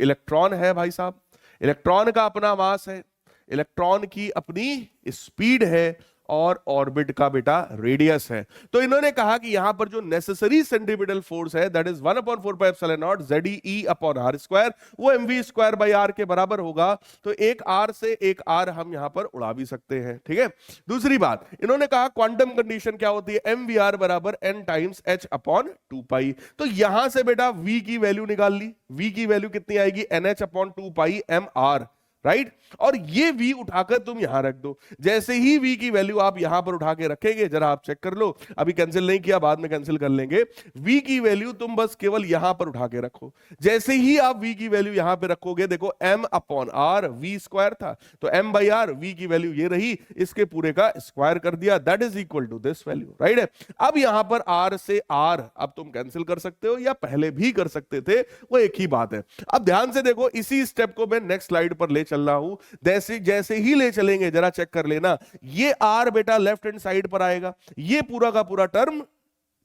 इलेक्ट्रॉन है भाई साहब, इलेक्ट्रॉन का अपना मास है, इलेक्ट्रॉन की अपनी स्पीड है और ऑर्बिट का बेटा रेडियस है। तो इन्होंने कहा कि यहां पर जो नेसेसरी सेंट्रीपिटल फोर्स है that is 1/4πε0 ZEE upon r square, वो mv²/r के बराबर होगा। तो एक r से एक r हम यहां पर उड़ा भी सकते हैं, ठीक है। दूसरी बात इन्होंने कहा क्वांटम कंडीशन क्या होती है, mvr बराबर n टाइम्स h अपॉन 2π। तो यहां से बेटा v की वैल्यू निकाल ली, v की वैल्यू कितनी आएगी, nh अपॉन 2π mr, राइट। और ये v उठाकर तुम यहां रख दो। जैसे ही v की वैल्यू आप यहां पर उठा के रखेंगे, जरा आप चेक कर लो, अभी कैंसिल नहीं किया, बाद में कैंसिल कर लेंगे। v की वैल्यू तुम बस केवल यहां पर उठा के रखो। जैसे ही आप v की वैल्यू यहां पर रखोगे, देखो m upon r v square था, तो m/r v की वैल्यू ये रही, इसके पूरे का स्क्वायर कर दिया, that is equal to this value, right है। अब यहां पर r से r अब तुम कैंसिल कर सकते हो या पहले भी कर सकते थे, वो एक ही बात है। अब ध्यान से देखो, इसी स्टेप को मैं नेक्स्ट स्लाइड पर ले चल रहा हूं। जैसे जैसे ही ले चलेंगे जरा चेक कर लेना, ये r बेटा लेफ्ट हैंड साइड पर आएगा, ये पूरा का पूरा टर्म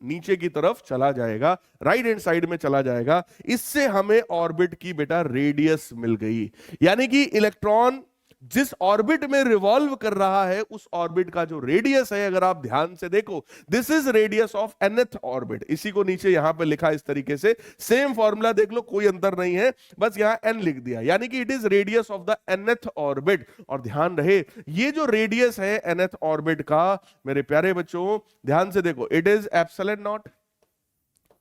नीचे की तरफ चला जाएगा, राइट हैंड साइड में चला जाएगा। इससे हमें ऑर्बिट की बेटा रेडियस मिल गई, यानी कि इलेक्ट्रॉन जिस ऑर्बिट में रिवॉल्व कर रहा है उस ऑर्बिट का जो रेडियस है, अगर आप ध्यान से देखो, this is radius of nth orbit. इसी को नीचे यहां पे लिखा इस तरीके से, सेम फॉर्मूला देख लो, कोई अंतर नहीं है, बस यहां n लिख दिया, यानी कि it is radius of the nth orbit. और ध्यान रहे ये जो रेडियस है nth ऑर्बिट का, मेरे प्यारे बच्चों ध्यान से देखो, it is epsilon not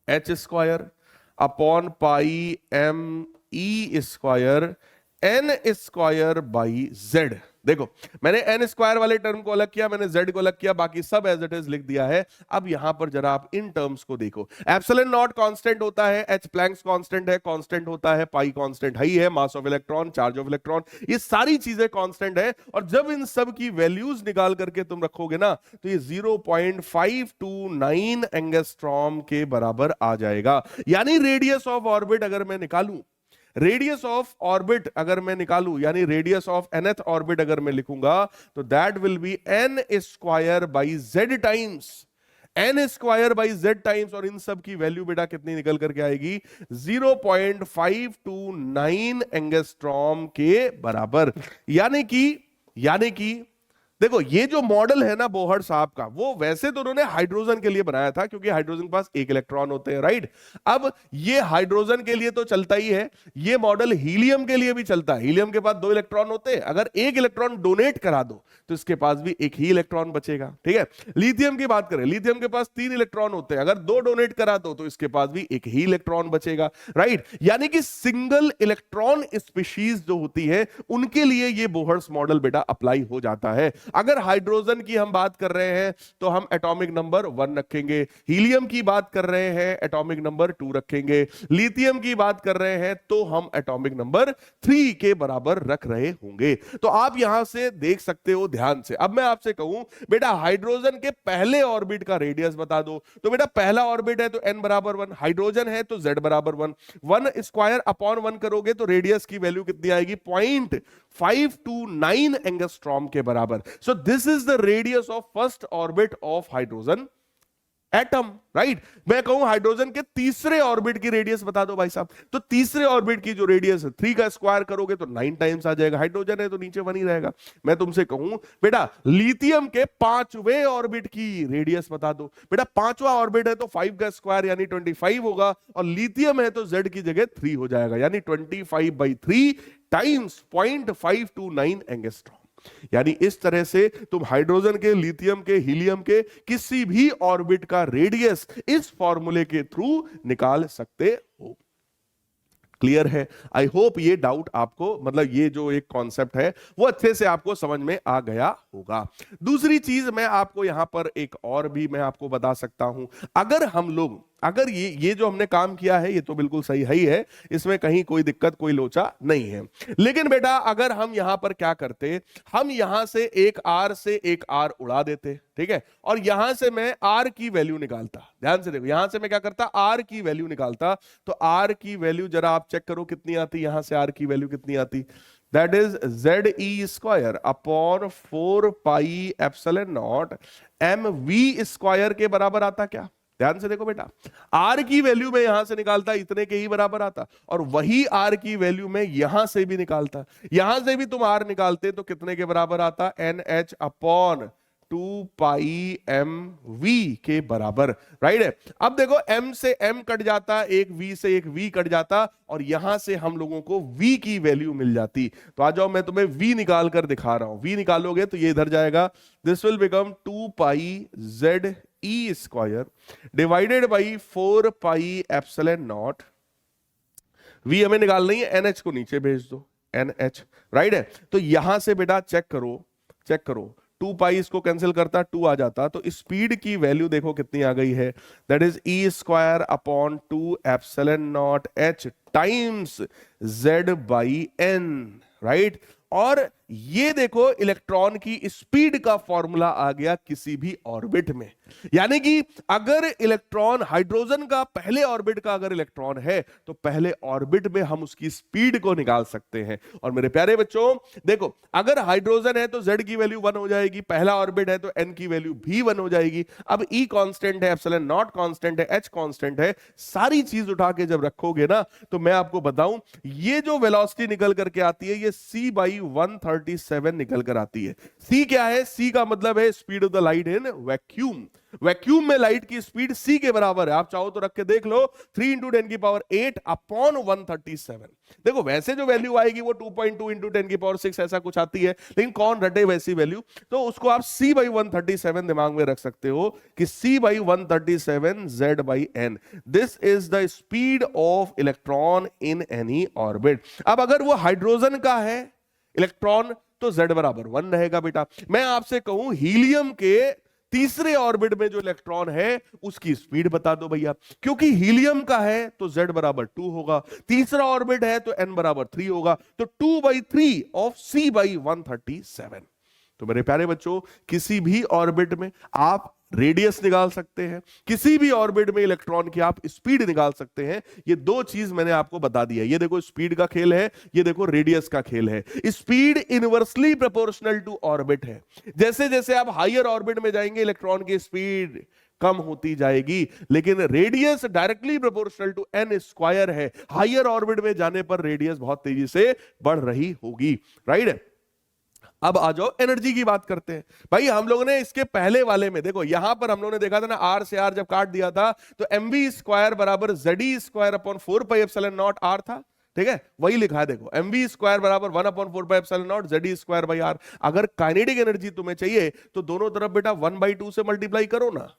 h square upon pi m e square n square by z। देखो मैंने n स्क्वायर वाले टर्म को अलग किया, मैंने z को अलग किया, बाकी सब एज इट इज लिख दिया है। अब यहां पर जरा आप इन टर्म्स को देखो, एप्सिलॉन नॉट कांस्टेंट होता है, h प्लैंक्स कांस्टेंट है, कांस्टेंट होता है, पाई कांस्टेंट है ही है, mass of electron, charge of electron, ये सारी चीजें कांस्टेंट है। और जब इन सब की वैल्यूज निकाल करके तुम रखोगे ना, तो ये 0.529 एंगस्ट्रॉम के बराबर आ जाएगा। यानी रेडियस ऑफ ऑर्बिट अगर मैं निकालूं, रेडियस ऑफ ऑर्बिट अगर मैं निकालूं, यानी रेडियस ऑफ nth ऑर्बिट अगर मैं लिखूंगा, तो that will be n square by z times, n square by z times, और इन सब की वैल्यू बेटा कितनी निकल करके आएगी, 0.529 एंगस्ट्रॉम के बराबर। यानी कि देखो ये जो मॉडल है ना बोहर साहब का, वो वैसे तो उन्होंने हाइड्रोजन के लिए बनाया था, क्योंकि हाइड्रोजन के पास एक इलेक्ट्रॉन होते हैं, राइट। अब ये हाइड्रोजन के लिए तो चलता ही है, ये मॉडल हीलियम के लिए भी चलता है। हीलियम के पास 2 इलेक्ट्रॉन होते हैं, अगर एक इलेक्ट्रॉन डोनेट करा दो तो इसके पास भी एक ही इलेक्ट्रॉन बचेगा, ठीक है। लिथियम की बात करें, लिथियम के पास 3 इलेक्ट्रॉन होते हैं, अगर 2 डोनेट करा दो तो इसके पास भी एक ही इलेक्ट्रॉन बचेगा, राइट। यानी कि सिंगल इलेक्ट्रॉन स्पीशीज जो होती है उनके लिए ये बोहर्स मॉडल बेटा अप्लाई हो जाता है। अगर हाइड्रोजन की हम बात कर रहे हैं तो हम एटॉमिक नंबर 1 रखेंगे, हीलियम की बात कर रहे हैं एटॉमिक नंबर 2 रखेंगे, लिथियम की बात कर रहे हैं तो हम एटॉमिक नंबर 3 के बराबर रख रहे होंगे। तो आप यहां से देख सकते हो ध्यान से। अब मैं आपसे कहूं बेटा हाइड्रोजन के पहले ऑर्बिट का रेडियस बता दो, तो बेटा पहला ऑर्बिट है तो n बराबर 1, हाइड्रोजन है तो z बराबर 1, 1 स्क्वायर अपॉन 1 करोगे तो रेडियस की वैल्यू कितनी आएगी, 0.529 एंगस्ट्रॉम के बराबर। सो this is the radius of first orbit of hydrogen. Atom, right. मैं कहूं हाइड्रोजन के तीसरे ऑर्बिट की रेडियस बता दो भाई साहब, तो तीसरे ऑर्बिट की जो रेडियस है 3 का स्क्वायर करोगे तो 9 टाइम्स आ जाएगा। हाइड्रोजन है तो नीचे 1 ही रहेगा। मैं तुमसे कहूं बेटा लिथियम के 5वें ऑर्बिट की रेडियस बता दो, बेटा 5वां ऑर्बिट है तो 5 का स्क्वायर यानी 25 होगा, और लिथियम है तो Z की जगह 3 हो जाएगा, यानी 25/3 टाइम्स 0.529 एंगस्ट्रॉम। यानी इस तरह से तुम हाइड्रोजन के, लिथियम के, हीलियम के किसी भी ऑर्बिट का रेडियस इस फॉर्मूले के थ्रू निकाल सकते हो। क्लियर है? आई होप ये डाउट आपको, मतलब ये जो एक कॉन्सेप्ट है वो अच्छे से आपको समझ में आ गया होगा। दूसरी चीज मैं आपको यहां पर एक और भी मैं आपको बता सकता हूं, अगर ये जो हमने काम किया है ये तो बिल्कुल सही ही है, इसमें कहीं कोई दिक्कत कोई लोचा नहीं है। लेकिन बेटा अगर हम यहां पर क्या करते, हम यहां से एक आर से एक आर उड़ा देते, ठीक है, और यहां से मैं आर की वैल्यू निकालता, ध्यान से देखो, यहां से मैं क्या करता, आर की वैल्यू निकालता, तो आर की वैल्यू जरा आप चेक करो कितनी आती, यहां से आर की वैल्यू कितनी आती, that is ZE² upon 4 pi epsilon not mv² के बराबर आता। क्या ध्यान से देखो बेटा, आर की वैल्यू में यहां से निकालता इतने के ही बराबर आता, और वही आर की वैल्यू में यहां से भी निकालता, यहां से भी तुम आर निकालते तो कितने के बराबर आता, NH अपॉन 2 पाई mv के बराबर, राइट है। अब देखो m से m कट जाता, एक v से एक v कट जाता, और यहां से हम लोगों को v की वैल्यू मिल जाती। तो आ जाओ मैं तुम्हें v निकाल कर दिखा रहा हूं, v निकालोगे तो ये इधर जाएगा, this will become 2 pi ZE² divided by 4 pi epsilon not, v हमें निकालना ही है, NH को नीचे भेज दो, NH, राइट है। तो यहां से बेटा चेक करो 2 पाई इसको कैंसिल करता, 2 आ जाता, तो स्पीड की वैल्यू देखो कितनी आ गई है, that is E² upon 2 epsilon not H times Z/N, right. और ये देखो इलेक्ट्रॉन की स्पीड का फॉर्मूला आ गया किसी भी ऑर्बिट में, यानी कि अगर इलेक्ट्रॉन, हाइड्रोजन का पहले ऑर्बिट का अगर इलेक्ट्रॉन है तो पहले ऑर्बिट में हम उसकी स्पीड को निकाल सकते हैं। और मेरे प्यारे बच्चों देखो, अगर हाइड्रोजन है तो Z की वैल्यू 1 हो जाएगी, पहला ऑर्बिट है तो N की वैल्यू भी 1 हो जाएगी। अब E कांस्टेंट है, एप्सिलॉन नॉट कांस्टेंट है, H कांस्टेंट है, सारी चीज उठा के जब रखोगे ना, तो मैं आपको बताऊं ये जो वेलोसिटी निकल करके आती है ये C/137 निकल कर आती है। C क्या है? C का मतलब है speed of the light in vacuum. Vacuum में लाइट की स्पीड C के बराबर है, आप चाहो तो रख के देख लो, 3 × 10⁸ अपॉन 137। देखो वैसे जो वैल्यू आएगी वो 2.2 × 10⁶ ऐसा कुछ आती है, लेकिन कौन रटे वैसी वैल्यू, तो उसको आप C/137 दिमाग में रख सकते हो कि C/137 Z/N, this is the speed of electron in any orbit. अब अगर वो हाइड्रोजन का है इलेक्ट्रॉन तो Z बराबर 1 रहेगा बेटा। मैं आपसे कहूं हीलियम के तीसरे ऑर्बिट में जो इलेक्ट्रॉन है उसकी स्पीड बता दो भैया, क्योंकि हीलियम का है तो Z बराबर 2 होगा, तीसरा ऑर्बिट है तो N बराबर 3 होगा, तो 2/3 ऑफ C/137। तो मेरे प्यारे बच्चों किसी भी ऑर्बिट में आप रेडियस निकाल सकते हैं, किसी भी ऑर्बिट में इलेक्ट्रॉन की आप स्पीड निकाल सकते हैं। ये दो चीज मैंने आपको बता दी है, ये देखो स्पीड का खेल है, ये देखो रेडियस का खेल है। Speed inversely proportional to orbit है, जैसे जैसे आप हायर ऑर्बिट में जाएंगे इलेक्ट्रॉन की स्पीड कम होती जाएगी, लेकिन radius directly proportional to n² है, हायर ऑर्बिट में जाने पर रेडियस बहुत तेजी से बढ़ रही होगी, राइट। अब आ जाओ एनर्जी की बात करते हैं। भाई हम लोगों ने इसके पहले वाले में देखो, यहां पर हम लोगों ने देखा था ना, आर से आर जब काट दिया था तो mv² बराबर ZE² upon 4 pi epsilon naught r था, ठीक है, वही लिखा है देखो, mv² बराबर 1 upon 4 pi epsilon naught ZE² by r. अगर काइनेटिक एनर्जी तुम्हें चाहिए तो दोनों तरफ बेटा 1/2 से मल्टीप्लाई करो ना,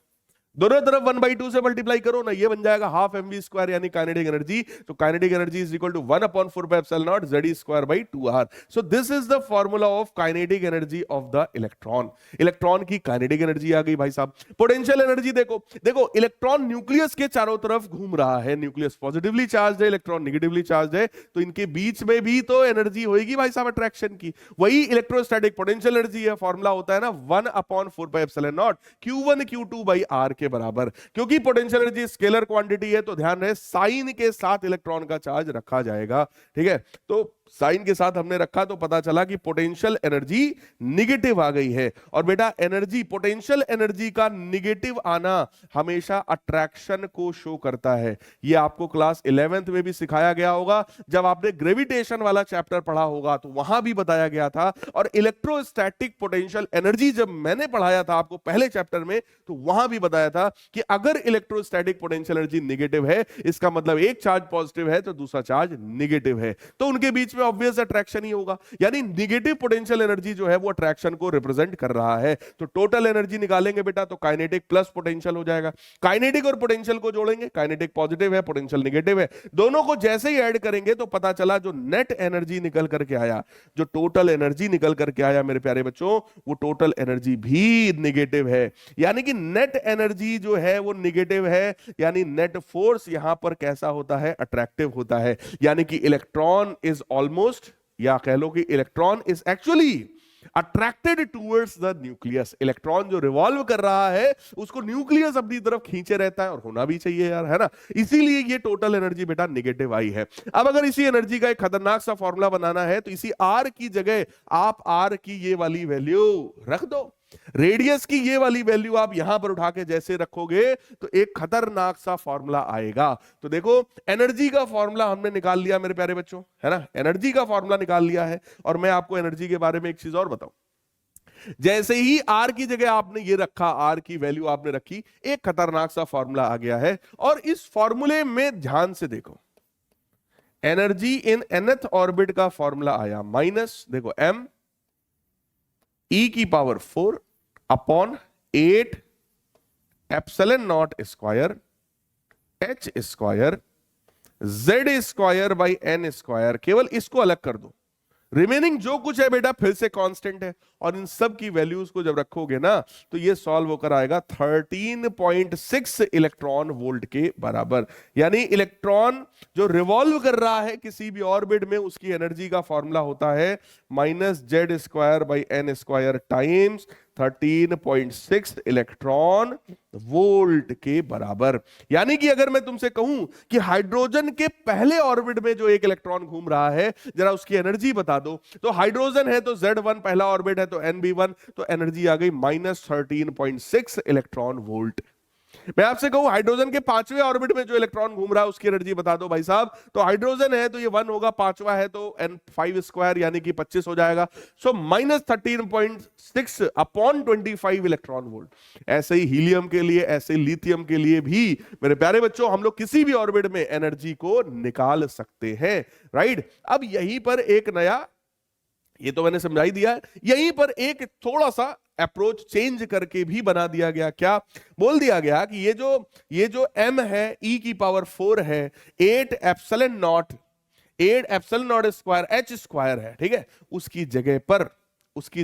दोनों तरफ 1/2 से मल्टीप्लाई करो ना, ये बन जाएगा हाफ mv² यानी काइनेटिक एनर्जी। तो kinetic energy is equal to 1 upon 4 pi epsilon naught ZE² by 2r। So this is the formula of kinetic energy of the electron. Electron की काइनेटिक एनर्जी आ गई भाई साहब। पोटेंशियल एनर्जी देखो, देखो इलेक्ट्रॉन न्यूक्लियस के चारों तरफ घूम रहा है, न्यूक्लियस पॉजिटिवली चार्ज है, इलेक्ट्रॉन निगेटिवली चार्ज है, तो इनके बीच में भी तो एनर्जी होगी भाई साहब अट्रैक्शन की, वही इलेक्ट्रोस्टैटिक पोटेंशियल एनर्जी है। फॉर्मूला होता है ना 1 upon 4 pi epsilon not Q1 Q2 by r के बराबर। क्योंकि पोटेंशियल एनर्जी स्केलर क्वांटिटी है तो ध्यान रहे साइन के साथ इलेक्ट्रॉन का चार्ज रखा जाएगा, ठीक है। तो साइन के साथ हमने रखा तो पता चला कि पोटेंशियल एनर्जी निगेटिव आ गई है। और बेटा एनर्जी, पोटेंशियल एनर्जी का निगेटिव आना हमेशा अट्रैक्शन को शो करता है। ये आपको क्लास 11th में भी सिखाया गया होगा, जब आपने ग्रेविटेशन वाला चैप्टर पढ़ा होगा तो वहां भी बताया गया था। और इलेक्ट्रोस्टैटिक पोटेंशियल एनर्जी जब मैंने पढ़ाया था आपको पहले चैप्टर में, तो वहां भी बताया था कि अगर इलेक्ट्रोस्टैटिक पोटेंशियल एनर्जी निगेटिव है, इसका मतलब एक चार्ज पॉजिटिव है तो दूसरा चार्ज निगेटिव है, तो उनके बीच में ऑब्वियस अट्रैक्शन ही होगा। यानी निगेटिव पोटेंशियल एनर्जी जो है वो अट्रैक्शन को रिप्रेजेंट कर रहा है। तो टोटल एनर्जी निकालेंगे बेटा तो काइनेटिक प्लस पोटेंशियल हो जाएगा। काइनेटिक और पोटेंशियल को जोड़ेंगे, काइनेटिक पॉजिटिव है, पोटेंशियल निगेटिव है, दोनों को जैसे ही ऐड करेंगे तो पता चला जो नेट एनर्जी निकल करके आया, जो टोटल एनर्जी निकल करके आया मेरे प्यारे बच्चों, वो टोटल एनर्जी भी निगेटिव है। यानी कि नेट एनर्जी जो है वो निगेटिव है, यानी नेट फोर्स यहां पर कैसा होता है, अट्रैक्टिव होता है। यानी कि इलेक्ट्रॉन इज ऑलमोस्ट, या कह लो कि electron is actually attracted towards the nucleus. Electron जो रिवॉल्व कर रहा है उसको न्यूक्लियस अपनी तरफ खींचे रहता है, और होना भी चाहिए यार, है ना। इसीलिए ये टोटल एनर्जी बेटा निगेटिव आई है। अब अगर इसी एनर्जी का एक खतरनाक सा फॉर्मूला बनाना है तो इसी आर की जगह आप आर की ये वाली वैल्यू रख दो, रेडियस की ये वाली वैल्यू आप यहां पर उठा के जैसे रखोगे तो एक खतरनाक सा फॉर्मूला आएगा। तो देखो एनर्जी का फॉर्मूला हमने निकाल लिया मेरे प्यारे बच्चों, है ना, एनर्जी का फॉर्मूला निकाल लिया है। और मैं आपको एनर्जी के बारे में एक चीज और बताऊं, जैसे ही आर की जगह आपने ये रखा, आर की वैल्यू आपने रखी, एक खतरनाक सा फॉर्मूला आ गया है। और इस फॉर्मूले में ध्यान से देखो, एनर्जी इन nth ऑर्बिट का फॉर्मूला आया माइनस, देखो m e की power 4 upon 8 epsilon naught square h square z square by n square. केवल इसको अलग कर दो, रिमेनिंग जो कुछ है बेटा फिर से कांस्टेंट है। और इन सब की वैल्यूज को जब रखोगे ना तो ये सॉल्व होकर आएगा 13.6 इलेक्ट्रॉन वोल्ट के बराबर। यानी इलेक्ट्रॉन जो रिवॉल्व कर रहा है किसी भी ऑर्बिट में, उसकी एनर्जी का फॉर्मूला होता है minus Z square by n square times 13.6 electron volt के बराबर। यानी कि अगर मैं तुमसे कहूं कि हाइड्रोजन के पहले ऑर्बिट में जो एक इलेक्ट्रॉन घूम रहा है, जरा उसकी एनर्जी बता दो, तो हाइड्रोजन है तो Z1 पहला ऑर्बिट है तो NB1, तो एनर्जी आ गई माइनस 13.6 इलेक्ट्रॉन वोल्ट। मैं आपसे कहूं हाइड्रोजन के पांचवें ऑर्बिट में जो इलेक्ट्रॉन घूम रहा है उसकी एनर्जी बता दो भाई साहब, तो हाइड्रोजन है तो ये 1 होगा, पांचवा है तो N5 स्क्वायर यानी कि 25 हो जाएगा। So minus 13.6 upon 25 electron volt. ऐसे ही हीलियम के लिए, ऐसे लिथियम के लिए भी मेरे प्यारे बच्चों हम लोग किसी भी ऑर्बिट में एनर्जी को निकाल सकते हैं, राइट। अब यहीं पर एक नया, ये तो मैंने समझाई दिया है, यहीं पर एक थोड़ा सा अप्रोच चेंज करके भी बना दिया गया। क्या बोल दिया गया कि ये जो m है e की पावर 4 है 8 epsilon naught square h square है, ठीक है, उसकी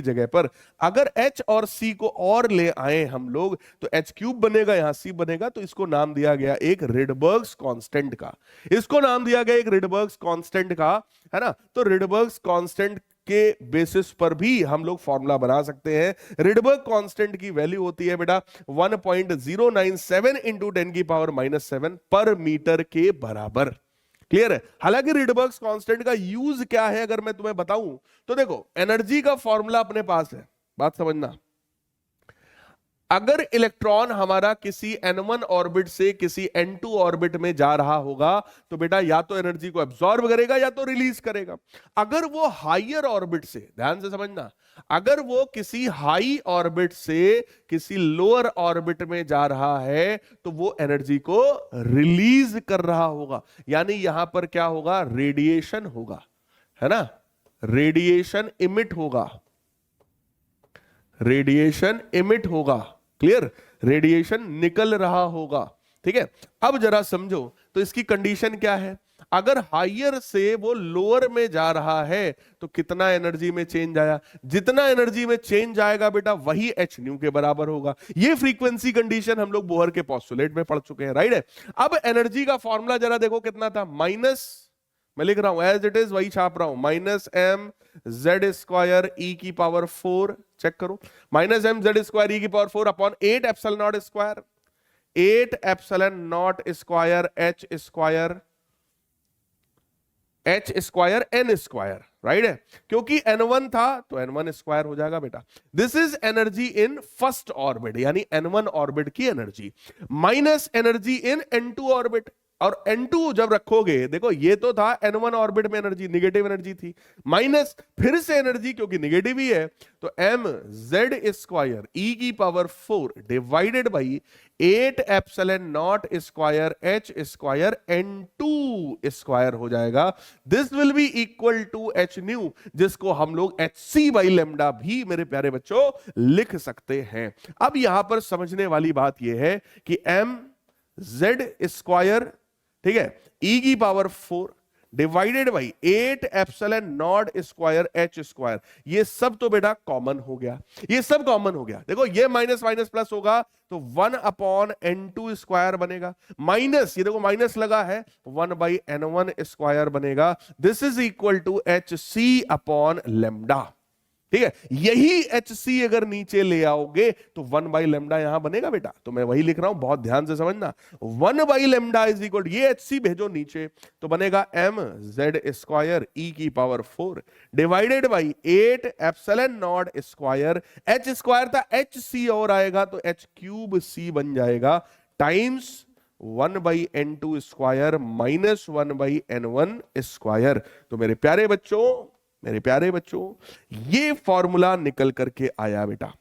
जगह पर अगर h और c को और ले आए हम लोग तो h क्यूब बनेगा, यहां c बनेगा, तो इसको नाम दिया गया एक रिडबर्ग्स कांस्टेंट का, इसको नाम दिया गया एक रिडबर्ग्स कांस्टेंट का, है ना। तो रिडबर्ग्स कांस्टेंट के बेसिस पर भी हम लोग फॉर्मूला बना सकते हैं। रिडबर्ग कांस्टेंट की वैल्यू होती है बेटा 1.097 इंटू 10 की पावर -7 पर मीटर के बराबर। क्लियर है। हालांकि रिडबर्ग कांस्टेंट का यूज क्या है अगर मैं तुम्हें बताऊं तो देखो, एनर्जी का फॉर्मूला अपने पास है, बात समझना। अगर इलेक्ट्रॉन हमारा किसी n1 ऑर्बिट से किसी n2 ऑर्बिट में जा रहा होगा तो बेटा या तो एनर्जी को एब्जॉर्ब करेगा या तो रिलीज करेगा। अगर वो हायर ऑर्बिट से, ध्यान से समझना, अगर वो किसी हाई ऑर्बिट से किसी लोअर ऑर्बिट में जा रहा है तो वो एनर्जी को रिलीज कर रहा होगा। यानी यहां पर क्या होगा, रेडिएशन होगा, है ना, रेडिएशन इमिट होगा, रेडिएशन इमिट होगा, क्लियर, रेडिएशन निकल रहा होगा, ठीक है। अब जरा समझो तो इसकी कंडीशन क्या है, अगर हायर से वो लोअर में जा रहा है तो कितना एनर्जी में चेंज आया, जितना एनर्जी में चेंज आएगा बेटा वही h न्यू के बराबर होगा। ये फ्रीक्वेंसी कंडीशन हम लोग बोहर के पोस्टुलेट में पढ़ चुके हैं, राइट है। अब एनर्जी का फॉर्मूला जरा देखो कितना था, माइनस, मैं लिख रहा हूं एज इट इज, वही छाप रहा हूं, minus m z square e की पावर 4, चेक करो, minus m z square e की power 4 upon 8 epsilon naught square, 8 epsilon naught square h square h square n square, right है, क्योंकि N1 था तो N1 स्क्वायर हो जाएगा बेटा। This is energy in first orbit, यानी N1 ऑर्बिट की एनर्जी, माइनस एनर्जी इन N2 ऑर्बिट। और N2 जब रखोगे, देखो ये तो था N1 ऑर्बिट में एनर्जी, निगेटिव एनर्जी थी, माइनस फिर से एनर्जी क्योंकि निगेटिव ही है, तो एम जेड स्क्वायर ई की power 4 divided by 8 epsilon naught square h square N2 square हो जाएगा। This will be equal to h nu, जिसको हम लोग एच सी बाई लेमडा भी मेरे प्यारे बच्चों लिख सकते हैं। अब यहां पर समझने वाली बात यह है कि एम जेड स्क्वायर, ठीक है, ई की power 4 divided by 8 epsilon naught square h square, ये सब तो बेटा कॉमन हो गया, ये सब कॉमन हो गया। देखो ये माइनस माइनस प्लस होगा तो 1 अपॉन N2 स्क्वायर बनेगा, माइनस ये देखो माइनस लगा है 1 बाई N1 स्क्वायर बनेगा। This is equal to H C upon lambda, ठीक है। यही एच सी अगर नीचे ले आओगे तो 1 बाई लेमडा यहां बनेगा बेटा, तो मैं वही लिख रहा हूं, बहुत ध्यान से समझना। 1 बाई लेमडा इज इक्वल, ये एच सी भेजो नीचे तो बनेगा एम जेड स्क्वायर ई की power 4 divided by 8 epsilon naught square, h square था एच सी और आएगा तो एच क्यूब सी बन जाएगा, times 1 by N2 square minus 1 by N1 square. तो मेरे प्यारे बच्चों, मेरे प्यारे बच्चों, ये फॉर्मूला निकल करके आया बेटा,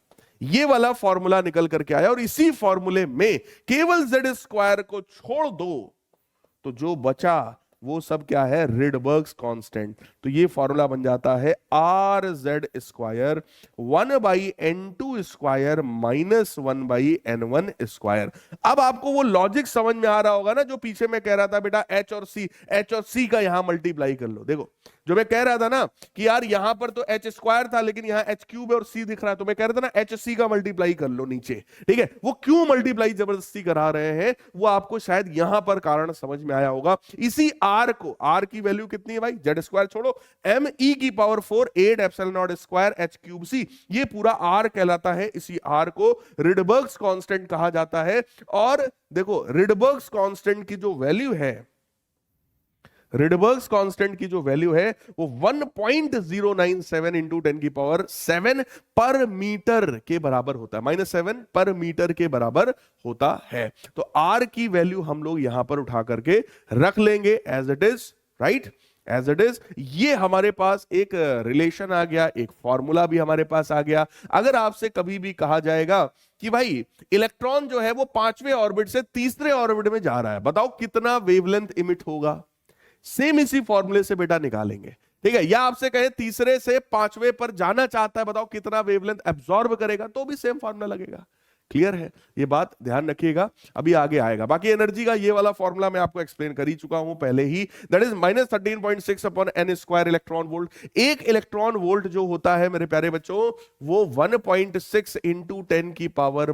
ये वाला फॉर्मूला निकल करके आया, और इसी फॉर्मूले में केवल जेड स्क्वायर को छोड़ दो तो जो बचा वो सब क्या है, रिडबर्ग्स कांस्टेंट। तो ये फॉर्मूला बन जाता है are Z square 1 by N2 square minus 1 by N1 square. अब आपको वो लॉजिक समझ में आ रहा होगा ना जो पीछे मैं कह रहा था बेटा, एच और सी का यहां मल्टीप्लाई कर लो। देखो जो मैं कह रहा था ना कि यार यहां पर तो एच स्क्वायर था लेकिन यहां एच क्यूब और सी दिख रहा है, तो मैं कह रहा था ना एच सी का मल्टीप्लाई कर लो नीचे, ठीक है। वो क्यों मल्टीप्लाई जबरदस्ती करा रहे हैं वो आपको शायद यहां पर कारण समझ में आया होगा। इसी आर को, आर की वैल्यू कितनी है भाई, जेड स्क्वायर छोड़ो, एम ई की power 4 8 epsilon naught square h cube c, ये पूरा आर कहलाता है। इसी आर को रिडबर्ग्स कांस्टेंट कहा जाता है। और देखो रिडबर्ग्स कांस्टेंट की जो वैल्यू है, रिडबर्ग्स कांस्टेंट की जो वैल्यू है वो 1.097 इंटू 10 की पावर 7 पर मीटर के बराबर होता है, -7 पर मीटर के बराबर होता है। तो आर की वैल्यू हम लोग यहां पर उठा करके रख लेंगे as it is, right, as it is. ये हमारे पास एक रिलेशन आ गया, एक फॉर्मूला भी हमारे पास आ गया। अगर आपसे कभी भी कहा जाएगा कि भाई इलेक्ट्रॉन जो है वो 5वें ऑर्बिट से तीसरे ऑर्बिट में जा रहा है, बताओ कितना वेवलेंथ इमिट होगा, सेम इसी फॉर्मूले से बेटा निकालेंगे, ठीक है। या आपसे कहे तीसरे से 5वें पर जाना चाहता है, बताओ कितना वेवलेंथ एब्जॉर्ब करेगा, तो भी सेम फॉर्मूला लगेगा। क्लियर है, ये बात ध्यान रखिएगा, अभी आगे आएगा। बाकी एनर्जी का ये वाला फॉर्मूला मैं आपको एक्सप्लेन कर ही चुका हूं पहले ही, that is -13.6 upon n square electron volt. एक इलेक्ट्रॉन वोल्ट जो होता है मेरे प्यारे बच्चों वो 1.6 इंटू 10 की पावर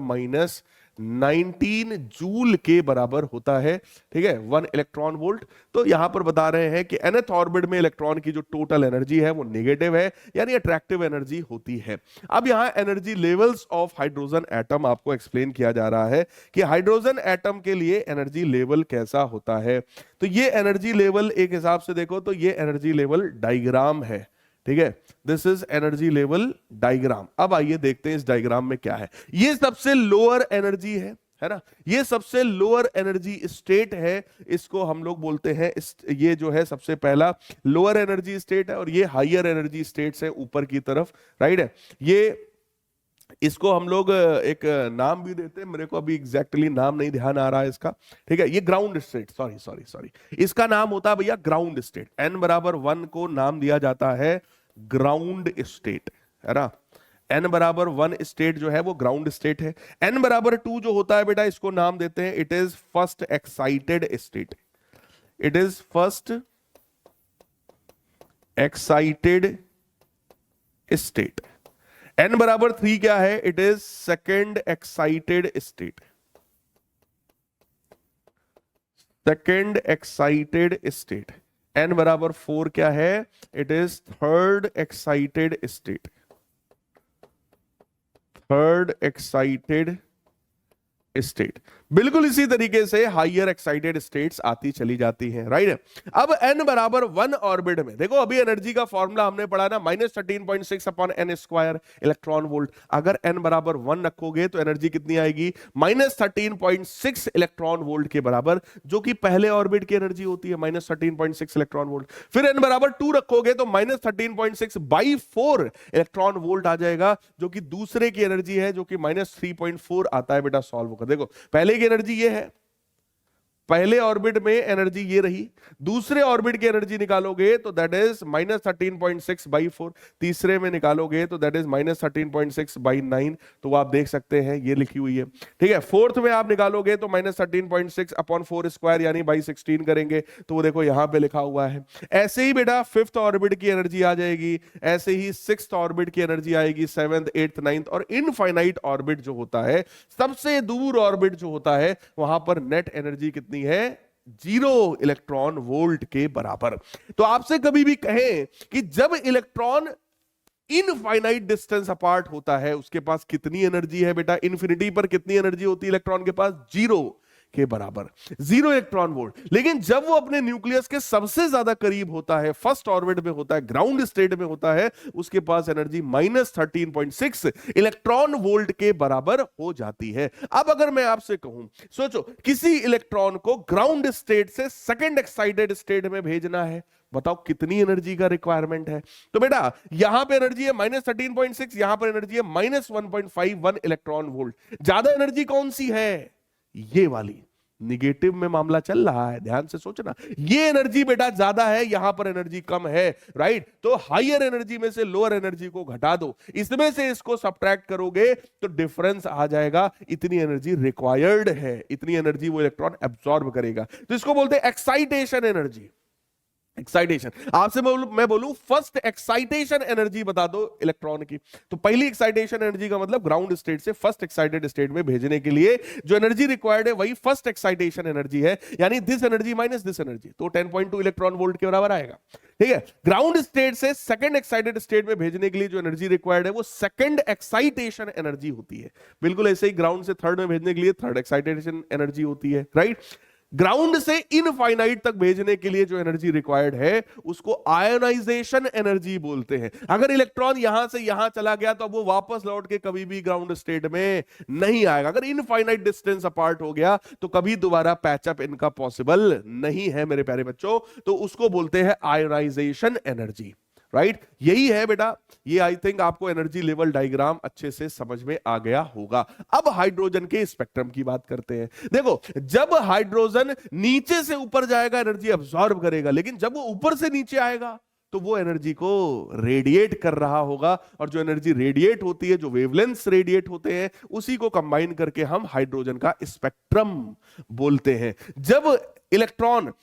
-19 जूल के बराबर होता है, ठीक है, 1 इलेक्ट्रॉन वोल्ट। तो यहां पर बता रहे हैं कि nth ऑर्बिट में इलेक्ट्रॉन की जो टोटल एनर्जी है वो नेगेटिव है, यानी अट्रैक्टिव एनर्जी होती है। अब यहां energy levels of hydrogen atom आपको एक्सप्लेन किया जा रहा है कि हाइड्रोजन एटम के लिए एनर्जी लेवल कैसा होता है। तो ये एनर्जी लेवल एक हिसाब से देखो तो ये एनर्जी लेवल डायग्राम है, ठीक है, this is energy level diagram. अब आइए देखते हैं इस डायग्राम में क्या है। ये सबसे लोअर एनर्जी है ना, ये सबसे लोअर एनर्जी स्टेट है, इसको हम लोग बोलते हैं, ये जो है सबसे पहला लोअर एनर्जी स्टेट है, और ये हायर एनर्जी स्टेट्स है ऊपर की तरफ, राइट है। ये इसको हम लोग एक नाम भी देते हैं, मेरे को अभी एग्जैक्टली नाम नहीं ध्यान आ रहा है इसका, ठीक है। ये ग्राउंड स्टेट, सॉरी, इसका नाम होता है भैया ग्राउंड स्टेट। n बराबर 1 को नाम दिया जाता है ग्राउंड स्टेट, है ना। n बराबर 1 स्टेट जो है वो ग्राउंड स्टेट है। n बराबर 2 जो होता है बेटा इसको नाम देते हैं it is first excited state, it is first excited state. n बराबर 3 क्या है, it is second excited state, second excited state. n बराबर 4 क्या है, it is third excited state, third excited state. बिल्कुल इसी तरीके से हाइयर एक्साइटेड स्टेट्स आती चली जाती हैं, राइट। अब n बराबर 1 ऑर्बिट में देखो, अभी एनर्जी का फॉर्मूला हमने पढ़ा ना, -13.6 upon n square electron volt. अगर n बराबर 1 रखोगे तो एनर्जी कितनी आएगी, -13.6 इलेक्ट्रॉन वोल्ट के बराबर, जो कि पहले ऑर्बिट की एनर्जी होती है, -13.6 इलेक्ट्रॉन वोल्ट। फिर n बराबर 2 रखोगे तो -13.6/4 इलेक्ट्रॉन वोल्ट आ जाएगा, जो कि दूसरे की एनर्जी है, जो कि -3.4 आता है। बेटा सॉल्व कर देखो, पहले की एनर्जी ये है, पहले ऑर्बिट में एनर्जी ये रही, दूसरे ऑर्बिट की एनर्जी निकालोगे तो दैट इज -13.6/4, तीसरे में निकालोगे तो दैट इज -13.6/9। तो आप देख सकते हैं ये लिखी हुई है, ठीक है। फोर्थ में आप निकालोगे तो -13.6 अपॉन 4 स्क्वायर यानी बाई 16 करेंगे, तो वो देखो यहां पे लिखा हुआ है। ऐसे ही बेटा फिफ्थ ऑर्बिट की एनर्जी आ जाएगी, ऐसे ही सिक्स्थ ऑर्बिट की एनर्जी आएगी, सेवेंथ, एट्थ, नाइन्थ, और इनफाइनाइट ऑर्बिट जो होता है, सबसे दूर ऑर्बिट जो होता है, वहां पर नेट एनर्जी कितनी है, 0 इलेक्ट्रॉन वोल्ट के बराबर। तो आपसे कभी भी कहें कि जब इलेक्ट्रॉन इनफाइनाइट डिस्टेंस अपार्ट होता है, उसके पास कितनी एनर्जी है बेटा, इन्फिनिटी पर कितनी एनर्जी होती है इलेक्ट्रॉन के पास, 0 के बराबर, 0 इलेक्ट्रॉन वोल्ट। लेकिन जब वो अपने न्यूक्लियस के सबसे ज्यादा करीब होता है, फर्स्ट ऑर्बिट में होता है, ग्राउंड स्टेट में होता है, उसके पास एनर्जी -13.6 इलेक्ट्रॉन वोल्ट के बराबर हो जाती है। अब अगर मैं आपसे कहूं, सोचो किसी इलेक्ट्रॉन को ग्राउंड स्टेट से सेकंड एक्साइटेड स्टेट में भेजना है, बताओ कितनी एनर्जी का रिक्वायरमेंट है। तो बेटा यहां पे एनर्जी है -13.6, यहां पर एनर्जी है -1.51 इलेक्ट्रॉन वोल्ट। ज्यादा एनर्जी कौन सी है, ये वाली, निगेटिव में मामला चल रहा है, ध्यान से सोचना, ये एनर्जी बेटा ज्यादा है, यहां पर एनर्जी कम है, राइट। तो हायर एनर्जी में से लोअर एनर्जी को घटा दो, इसमें से इसको सब्ट्रैक्ट करोगे तो डिफरेंस आ जाएगा, इतनी एनर्जी रिक्वायर्ड है, इतनी एनर्जी वो इलेक्ट्रॉन एब्सॉर्ब करेगा। तो इसको बोलते हैं एक्साइटेशन एनर्जी। एक्साइटेशन, आपसे मैं बोलूं फर्स्ट एक्साइटेशन एनर्जी बता दो इलेक्ट्रॉन की, तो पहली एक्साइटेशन एनर्जी का मतलब ग्राउंड स्टेट से फर्स्ट एक्साइटेड स्टेट में भेजने के लिए जो एनर्जी रिक्वायर्ड है वही फर्स्ट एक्साइटेशन एनर्जी है, यानी this energy minus this energy, तो 10.2 इलेक्ट्रॉन वोल्ट के बराबर आएगा, ठीक है। ग्राउंड स्टेट से सेकंड एक्साइटेड स्टेट में भेजने के लिए जो एनर्जी रिक्वायर्ड है वो सेकंड एक्साइटेशन एनर्जी होती है। बिल्कुल ऐसे ही ग्राउंड से थर्ड में भेजने के लिए थर्ड एक्साइटेशन एनर्जी होती है, राइट। ग्राउंड से इनफाइनाइट तक भेजने के लिए जो एनर्जी रिक्वायर्ड है उसको आयोनाइजेशन एनर्जी बोलते हैं। अगर इलेक्ट्रॉन यहां से यहां चला गया तो अब वो वापस लौट के कभी भी ग्राउंड स्टेट में नहीं आएगा। अगर इनफाइनाइट डिस्टेंस अपार्ट हो गया तो कभी दोबारा पैचअप इनका पॉसिबल नहीं है मेरे प्यारे बच्चों, तो उसको बोलते हैं आयोनाइजेशन एनर्जी, राइट। यही है बेटा, ये आई थिंक आपको एनर्जी लेवल डायग्राम अच्छे से समझ में आ गया होगा। अब हाइड्रोजन के स्पेक्ट्रम की बात करते हैं। देखो जब हाइड्रोजन नीचे से ऊपर जाएगा एनर्जी अब्सॉर्ब करेगा, लेकिन जब वो ऊपर से नीचे आएगा तो वो एनर्जी को रेडिएट कर रहा होगा, और जो एनर्जी रेडिएट होती है, जो वेवलेंथ्स रेडिएट होते हैं, उसी को कंबाइन करके हम हाइड्रोजन का स्पेक्ट्रम बोलते हैं। जब इलेक्ट्रॉन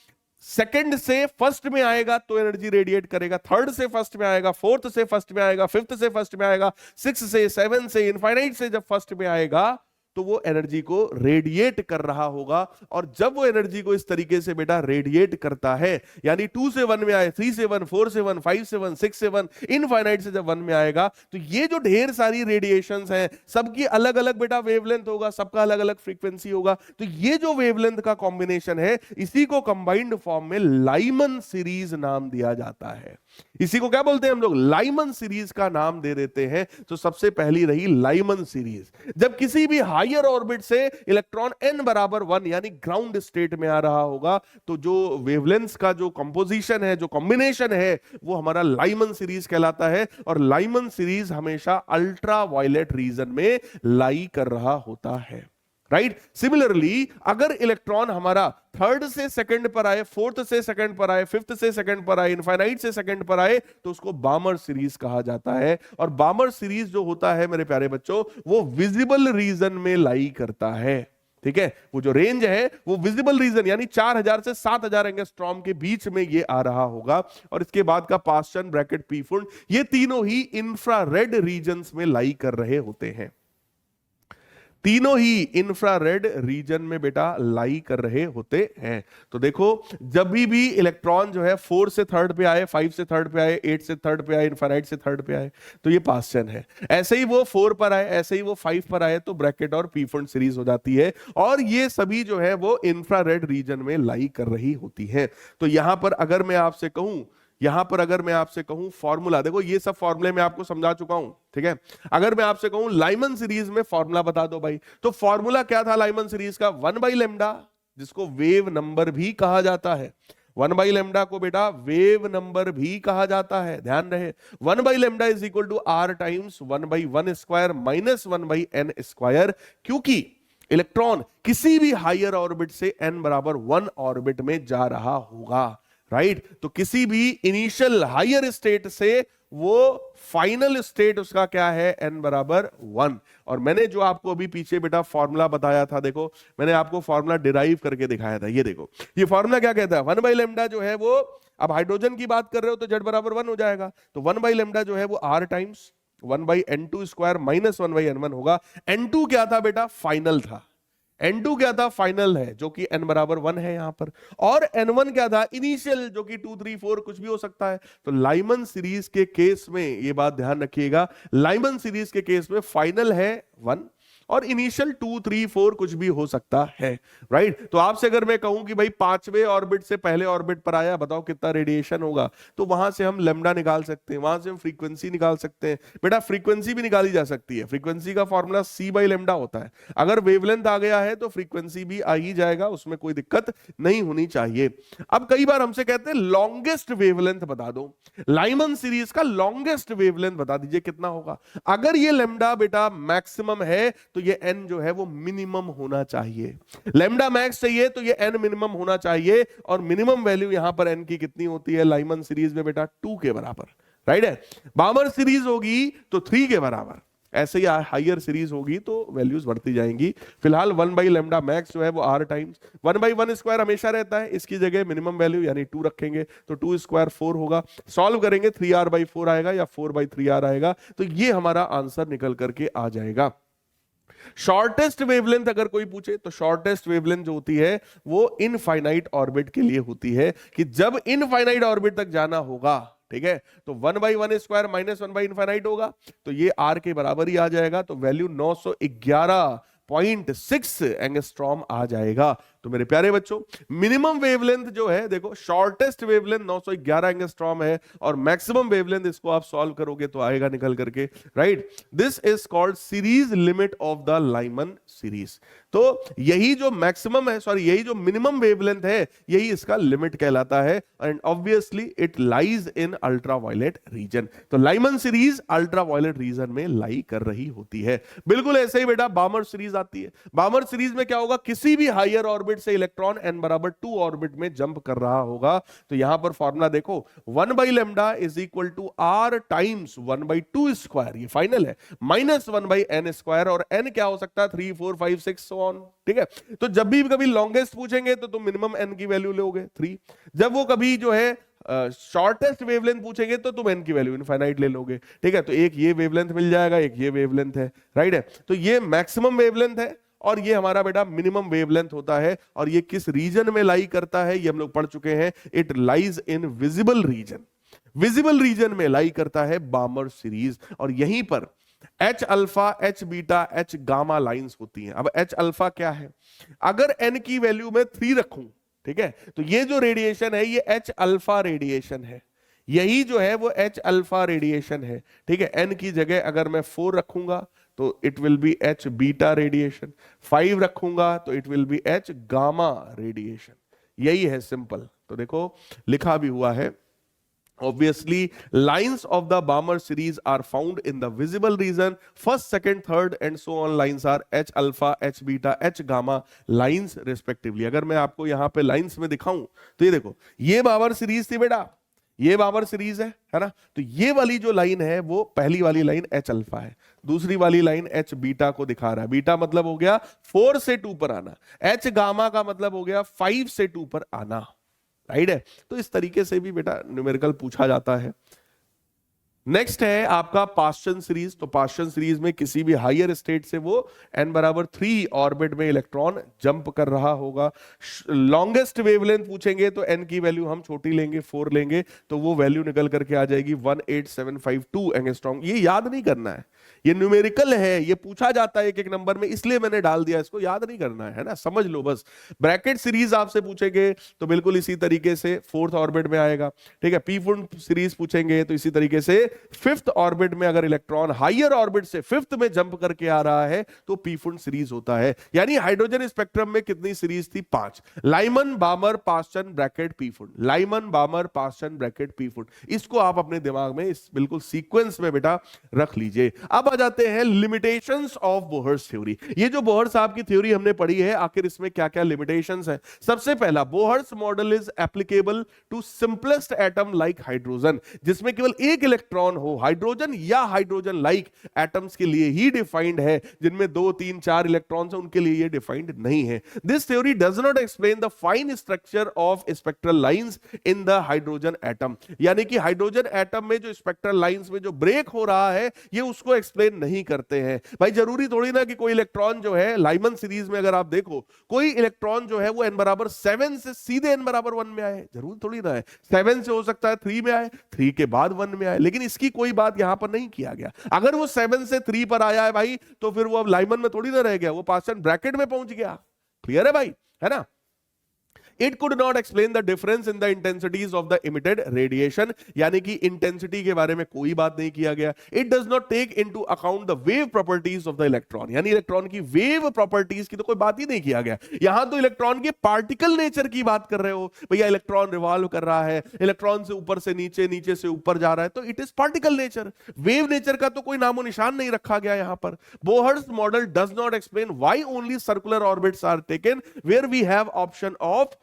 सेकंड से फर्स्ट में आएगा तो एनर्जी रेडिएट करेगा, थर्ड से फर्स्ट में आएगा, फोर्थ से फर्स्ट में आएगा, फिफ्थ से फर्स्ट में आएगा, सिक्स से, सेवन से, इनफाइनाइट से जब फर्स्ट में आएगा तो वो एनर्जी को रेडिएट कर रहा होगा। और जब वो एनर्जी को इस तरीके से बेटा रेडिएट करता है, यानी 2 से 1 में आए, 3 से 1, 4 से 1, 5 से 1, 6 से 1, इनफाइनाइट से जब 1 में आएगा, तो ये जो ढेर सारी रेडिएशंस हैं सबकी अलग अलग बेटा वेवलेंथ होगा, सबका अलग अलग फ्रीक्वेंसी होगा। तो ये जो वेवलेंथ का कॉम्बिनेशन है, इसी को कंबाइंड फॉर्म में लाइमन सीरीज नाम दिया जाता है। इसी को क्या बोलते हैं हम लोग, लाइमन सीरीज का नाम दे देते हैं। तो सबसे पहली रही लाइमन सीरीज। जब किसी भी हायर ऑर्बिट से इलेक्ट्रॉन n बराबर 1 यानी ग्राउंड स्टेट में आ रहा होगा, तो जो वेवलेंथ्स का जो कंपोजिशन है, जो कॉम्बिनेशन है, वो हमारा लाइमन सीरीज कहलाता है। और लाइमन सीरीज हमेशा अल्ट्रा वायलेट रीजन में लाई कर रहा होता है, राइट। सिमिलरली अगर इलेक्ट्रॉन हमारा थर्ड से सेकंड पर आए, फोर्थ से सेकंड पर आए, फिफ्थ से सेकंड पर आए, इनफाइनाइट से सेकंड पर आए, तो उसको बामर सीरीज कहा जाता है। और बामर सीरीज जो होता है मेरे प्यारे बच्चों, वो विजिबल रीजन में लाई करता है, ठीक है। वो जो रेंज है वो विजिबल रीजन यानी 4000 से 7000 एंगस्ट्रॉम के बीच में ये आ रहा होगा। और इसके बाद का पास्चन, ब्रैकेट, पी-फुंड, ये तीनों ही इंफ्रारेड रीजन्स में लाई कर रहे होते हैं। तीनों ही इंफ्रारेड रीजन में बेटा लाई कर रहे होते हैं। तो देखो जब भी इलेक्ट्रॉन जो है 4 से थर्ड पे आए, 5 से थर्ड पे आए, 8 से थर्ड पे आए, इनफाइनाइट से थर्ड पे आए, तो ये पास चेन है। ऐसे ही वो 4 पर आए, ऐसे ही वो 5 पर आए, तो ब्रैकेट और पी फंड सीरीज हो जाती है, और ये सभी जो है वो इंफ्रारेड रीजन में लाई कर रही होती है। तो यहां पर अगर मैं आपसे कहूं फॉर्मूला, देखो ये सब फॉर्मूले मैं आपको समझा चुका हूं, ठीक है। अगर मैं आपसे कहूं लाइमन सीरीज में फॉर्मूला बता दो भाई, तो फॉर्मूला क्या था लाइमन सीरीज का? 1/λ, जिसको वेव नंबर भी कहा जाता है। 1/λ को बेटा वेव नंबर भी कहा जाता है, ध्यान रहे। 1/λ is equal to r times 1/1 square minus 1/n square, क्योंकि इलेक्ट्रॉन किसी भी हायर ऑर्बिट से n बराबर 1 ऑर्बिट में जा रहा होगा, राइट। तो किसी भी इनिशियल हायर स्टेट से वो फाइनल स्टेट उसका क्या है? n बराबर 1। और मैंने जो आपको अभी पीछे बेटा फॉर्मूला बताया था, देखो मैंने आपको फॉर्मूला डिराइव करके दिखाया था, ये देखो ये फॉर्मूला क्या कहता है? 1/λ जो है वो, अब हाइड्रोजन की बात कर रहे हो तो z बराबर 1 हो जाएगा, तो 1/λ जो है वो r times 1/n2 square minus 1/n1 होगा। n2 क्या था बेटा? फाइनल था। n2 क्या था? फाइनल है, जो कि n बराबर 1 है यहां पर। और n1 क्या था? इनिशियल, जो कि 2 3 4 कुछ भी हो सकता है। तो लाइमन सीरीज के केस में ये बात ध्यान रखिएगा, लाइमन सीरीज के केस में फाइनल है 1 और इनिशियल 2 3 4 कुछ भी हो सकता है, राइट। तो आपसे अगर मैं कहूं कि भाई 5वें ऑर्बिट से पहले ऑर्बिट पर आया, बताओ कितना रेडिएशन होगा, तो वहां से हम लेमडा निकाल सकते हैं, वहां से हम फ्रीक्वेंसी निकाल सकते हैं। बेटा फ्रीक्वेंसी भी निकाली जा सकती है, फ्रीक्वेंसी का फॉर्मूला c/λ होता है। अगर वेवलेंथ आ गया है तो फ्रीक्वेंसी भी आ ही जाएगा, उसमें कोई दिक्कत नहीं होनी चाहिए। अब कई बार हमसे कहते हैं लॉन्गेस्ट वेवलेंथ बता दो, लाइमन सीरीज का लॉन्गेस्ट वेवलेंथ बता दीजिए कितना होगा। अगर ये लेमडा बेटा मैक्सिमम है तो ये n जो है वो मिनिमम होना चाहिए। लेमडा मैक्स चाहिए तो ये n मिनिमम होना चाहिए, और मिनिमम वैल्यू यहां पर n की कितनी होती है लाइमन सीरीज में बेटा? 2 के बराबर, राइट है। बामर सीरीज होगी तो 3 के बराबर, ऐसे ही हायर सीरीज होगी तो वैल्यूज बढ़ती जाएंगी। फिलहाल 1/λ मैक्स जो है वो r टाइम्स 1/1 स्क्वायर हमेशा रहता है, इसकी जगह मिनिमम वैल्यू यानी 2 रखेंगे, तो 2 स्क्वायर 4 होगा। सॉल्व करेंगे 3r/4 आएगा या 4/3r आएगा, तो ये हमारा आंसर निकल करके आ जाएगा। शॉर्टेस्ट वेवलेंथ अगर कोई पूछे तो शॉर्टेस्ट वेवलेंथ जो होती है वो इनफाइनाइट ऑर्बिट के लिए होती है, कि जब इनफाइनाइट ऑर्बिट तक जाना होगा, ठीक है, तो 1/1 स्क्वायर माइनस 1/इनफाइनाइट होगा, तो ये r के बराबर ही आ जाएगा, तो वैल्यू 911.6 एंगस्ट्रॉम आ जाएगा। तो मेरे प्यारे बच्चों मिनिमम वेवलेंथ जो है, देखो शॉर्टेस्ट वेवलेंथ 911 एंगस्ट्रॉम है, और मैक्सिमम वेवलेंथ इसको आप सॉल्व करोगे तो आएगा निकल करके, right. This is called series limit of the Lyman series. तो यही जो मैक्सिमम है, सॉरी यही जो मिनिमम वेवलेंथ है, यही इसका लिमिट कहलाता है, and obviously it lies in ultraviolet region. तो लाइमन सीरीज अल्ट्रावायलेट रीजन में लाई कर रही होती है। बिल्कुल ऐसे ही बेटा बामर सीरीज आती है। बामर सीरीज में क्या होगा? किसी भी हायर ऑर्बिट से इलेक्ट्रॉन n बराबर 2 ऑर्बिट में जंप कर रहा होगा, तो यहां पर फॉर्मूला देखो 1/λ is equal to r times 1/2 square, ये फाइनल है, माइनस 1/n स्क्वायर, और n क्या हो सकता है? 3 4 5 6 सो ऑन, ठीक है। तो जब भी कभी लॉन्गेस्ट पूछेंगे तो तुम मिनिमम n की वैल्यू लोगे 3, जब वो कभी जो है शॉर्टेस्ट वेवलेंथ पूछेंगे तो तुम n की वैल्यू इनफाइनाइट ले लोगे, ठीक है। तो एक ये वेवलेंथ मिल जाएगा, एक ये वेवलेंथ है, राइट है। तो ये मैक्सिमम वेवलेंथ है और ये हमारा बेटा मिनिमम वेवलेंथ होता है, और ये किस रीजन में लाई करता है ये हम लोग पढ़ चुके हैं। It lies in visible region, visible region में लाई करता है बामर सीरीज, और यहीं पर H alpha, H beta, H gamma lines होती हैं। अब H अल्फा क्या है? अगर n की वैल्यू में 3 रखूं, ठीक है, तो ये जो रेडिएशन है ये H अल्फा रेडिएशन है, यही जो है वो H अल्फा रेडिएशन है, ठीक है। n की जगह अगर मैं 4 रखूंगा तो it will be H beta radiation, 5 रखूंगा तो it will be H gamma radiation, यही है सिंपल। तो देखो लिखा भी हुआ है, obviously lines of the Balmer series are found in the visible region, first second third and so on lines are H alpha, H beta, H gamma lines respectively। अगर मैं आपको यहां पे लाइंस में दिखाऊं तो ये देखो, ये बाबर सीरीज थी बेटा, ये बाबर सीरीज है ना। तो ये वाली जो लाइन है वो पहली वाली लाइन H अल्फा है, दूसरी वाली लाइन H बीटा को दिखा रहा है। बीटा मतलब हो गया 4 से 2 पर आना, H गामा का मतलब हो गया 5 से 2 पर आना, राइट है। तो इस तरीके से भी बेटा न्यूमेरिकल पूछा जाता है। नेक्स्ट है आपका पास्चन सीरीज। तो पास्चन सीरीज में किसी भी हायर स्टेट से वो n बराबर 3 ऑर्बिट में इलेक्ट्रॉन जंप कर रहा होगा। लॉन्गेस्ट वेवलेंथ पूछेंगे तो n की वैल्यू हम छोटी लेंगे, 4 लेंगे, तो वो वैल्यू निकल करके आ जाएगी 18752 एंगस्ट्रॉम। ये याद नहीं करना है, ये न्यूमेरिकल है, ये पूछा जाता है एक एक नंबर में, इसलिए मैंने डाल दिया, इसको याद नहीं करना है ना, समझ लो बस। ब्रैकेट सीरीज आपसे पूछेंगे तो बिल्कुल इसी तरीके से 4th ऑर्बिट में आएगा, ठीक है। पी फुंड सीरीज पूछेंगे तो इसी तरीके से 5th ऑर्बिट में अगर इलेक्ट्रॉन हायर ऑर्बिट से 5th में जंप करके आ रहा है तो पी फुंड सीरीज होता है। यानी हाइड्रोजन स्पेक्ट्रम में कितनी सीरीज थी? 5। Lyman, बामर, Paschen, bracket, P फुंड। Lyman, बामर, Paschen, bracket, P फुंड। इसको आप अपने दिमाग में इस बिल्कुल सीक्वेंस में बेटा रख लीजिए। अब आ जाते हैं लिमिटेशंस ऑफ बोहर्स थ्योरी। ये जो बोहर साहब की थ्योरी हमने पढ़ी है, आखिर इसमें क्या क्या लिमिटेशंस हैं? सबसे पहला, Bohr's model is applicable to simplest atom like hydrogen, जिसमें केवल एक इलेक्ट्रॉन हो। हाइड्रोजन या हाइड्रोजन लाइक एटम्स के लिए ही डिफाइंड है, जिनमें 2, 3, 4 इलेक्ट्रॉन्स हैं उनके लिए ये डिफाइंड नहीं है। This theory does not explain the fine structure of spectral lines in the hydrogen atom. यानी कि हाइड्रोजन एटम में जो स्पेक्ट्रल लाइंस में जो ब्रेक हो रहा है, ये उसको एक्सप्लेन नहीं करते हैं। भाई जरूरी थोड़ी ना कि कोई इलेक्ट्रॉन जो है, लाइमन सीरीज में अगर आप देखो, कोई इलेक्ट्रॉन जो है वो n बराबर 7 से सीधे n बराबर 1 में आए, जरूर थोड़ी ना है। 7 से हो सकता है 3 में आए, 3 के बाद 1 में आए, लेकिन इसकी कोई बात यहां पर नहीं किया गया। अगर वो 7 से 3 पर आया है भाई, तो फिर वो अब लाइमन में थोड़ी ना रह गया, वो पास्चन ब्रैकेट में पहुंच गया। क्लियर है भाई, है ना? It could not explain the difference in the intensities of the emitted radiation, यानी कि इंटेंसिटी के बारे में कोई बात नहीं किया गया। It does not take into account the wave properties of the electron, यानी इलेक्ट्रॉन की वेव प्रॉपर्टीज की तो कोई बात ही नहीं किया गया। यहां तो इलेक्ट्रॉन के पार्टिकल नेचर की बात कर रहे हो, भैया इलेक्ट्रॉन रिवॉल्व कर रहा है, इलेक्ट्रॉन से ऊपर से नीचे, नीचे से ऊपर जा रहा है, तो it is particle nature. Wave nature का तो कोई नामो निशान नहीं रखा गया यहां पर। Bohr's model does not explain why only circular orbits are taken where we have option of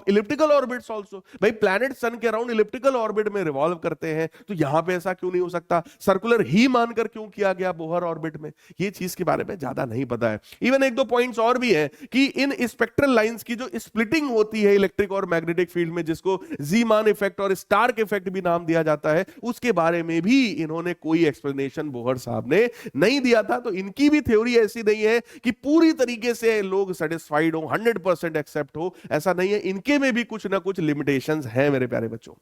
elliptical orbits also. भाई प्लैनेट सन के अराउंड इलिप्टिकल ऑर्बिट में रिवॉल्व करते हैं, तो यहां पे ऐसा क्यों नहीं हो सकता? सर्कुलर ही मानकर क्यों किया गया बोहर ऑर्बिट में? ये चीज के बारे में ज्यादा नहीं पता है। इवन एक दो पॉइंट्स और भी है कि इन स्पेक्ट्रल लाइंस की जो स्प्लिटिंग होती है इलेक्ट्रिक और मैग्नेटिक फील्ड में, जिसको जीमान इफेक्ट और स्टार्क इफेक्ट भी नाम दिया जाता है, उसके बारे में भी इन्होंने कोई एक्सप्लेनेशन बोहर साहब ने नहीं दिया था। तो इनकी भी थ्योरी ऐसी नहीं है कि पूरी तरीके से लोग सेटिस्फाइड हो, 100% एक्सेप्ट हो, ऐसा नहीं है। इनके में भी कुछ ना कुछ लिमिटेशंस हैं मेरे प्यारे बच्चों।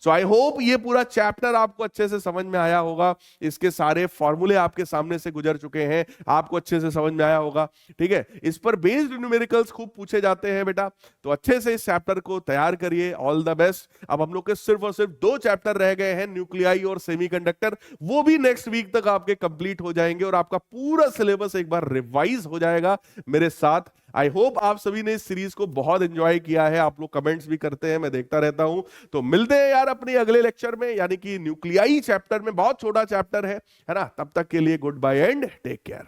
सो आई होप ये पूरा चैप्टर आपको अच्छे से समझ में आया होगा। इसके सारे फॉर्मूले आपके सामने से गुजर चुके हैं, आपको अच्छे से समझ में आया होगा। ठीक है, इस पर बेस्ड न्यूमेरिकल्स खूब पूछे जाते हैं बेटा, तो अच्छे से इस चैप्टर को तैयार करिए। All the best. अब हम लोग के सिर्फ और सिर्फ 2 चैप्टर रह गए हैं, न्यूक्लियाई और सेमीकंडक्टर, वो भी नेक्स्ट वीक तक आपके कंप्लीट हो जाएंगे और आपका पूरा सिलेबस एक बार रिवाइज हो जाएगा मेरे साथ। आई होप आप सभी ने इस सीरीज को बहुत एंजॉय किया है। आप लोग कमेंट्स भी करते हैं, मैं देखता रहता हूं। तो मिलते हैं यार अपने अगले लेक्चर में, यानी कि न्यूक्लियाई चैप्टर में। बहुत छोटा चैप्टर है ना? तब तक के लिए good bye and take care.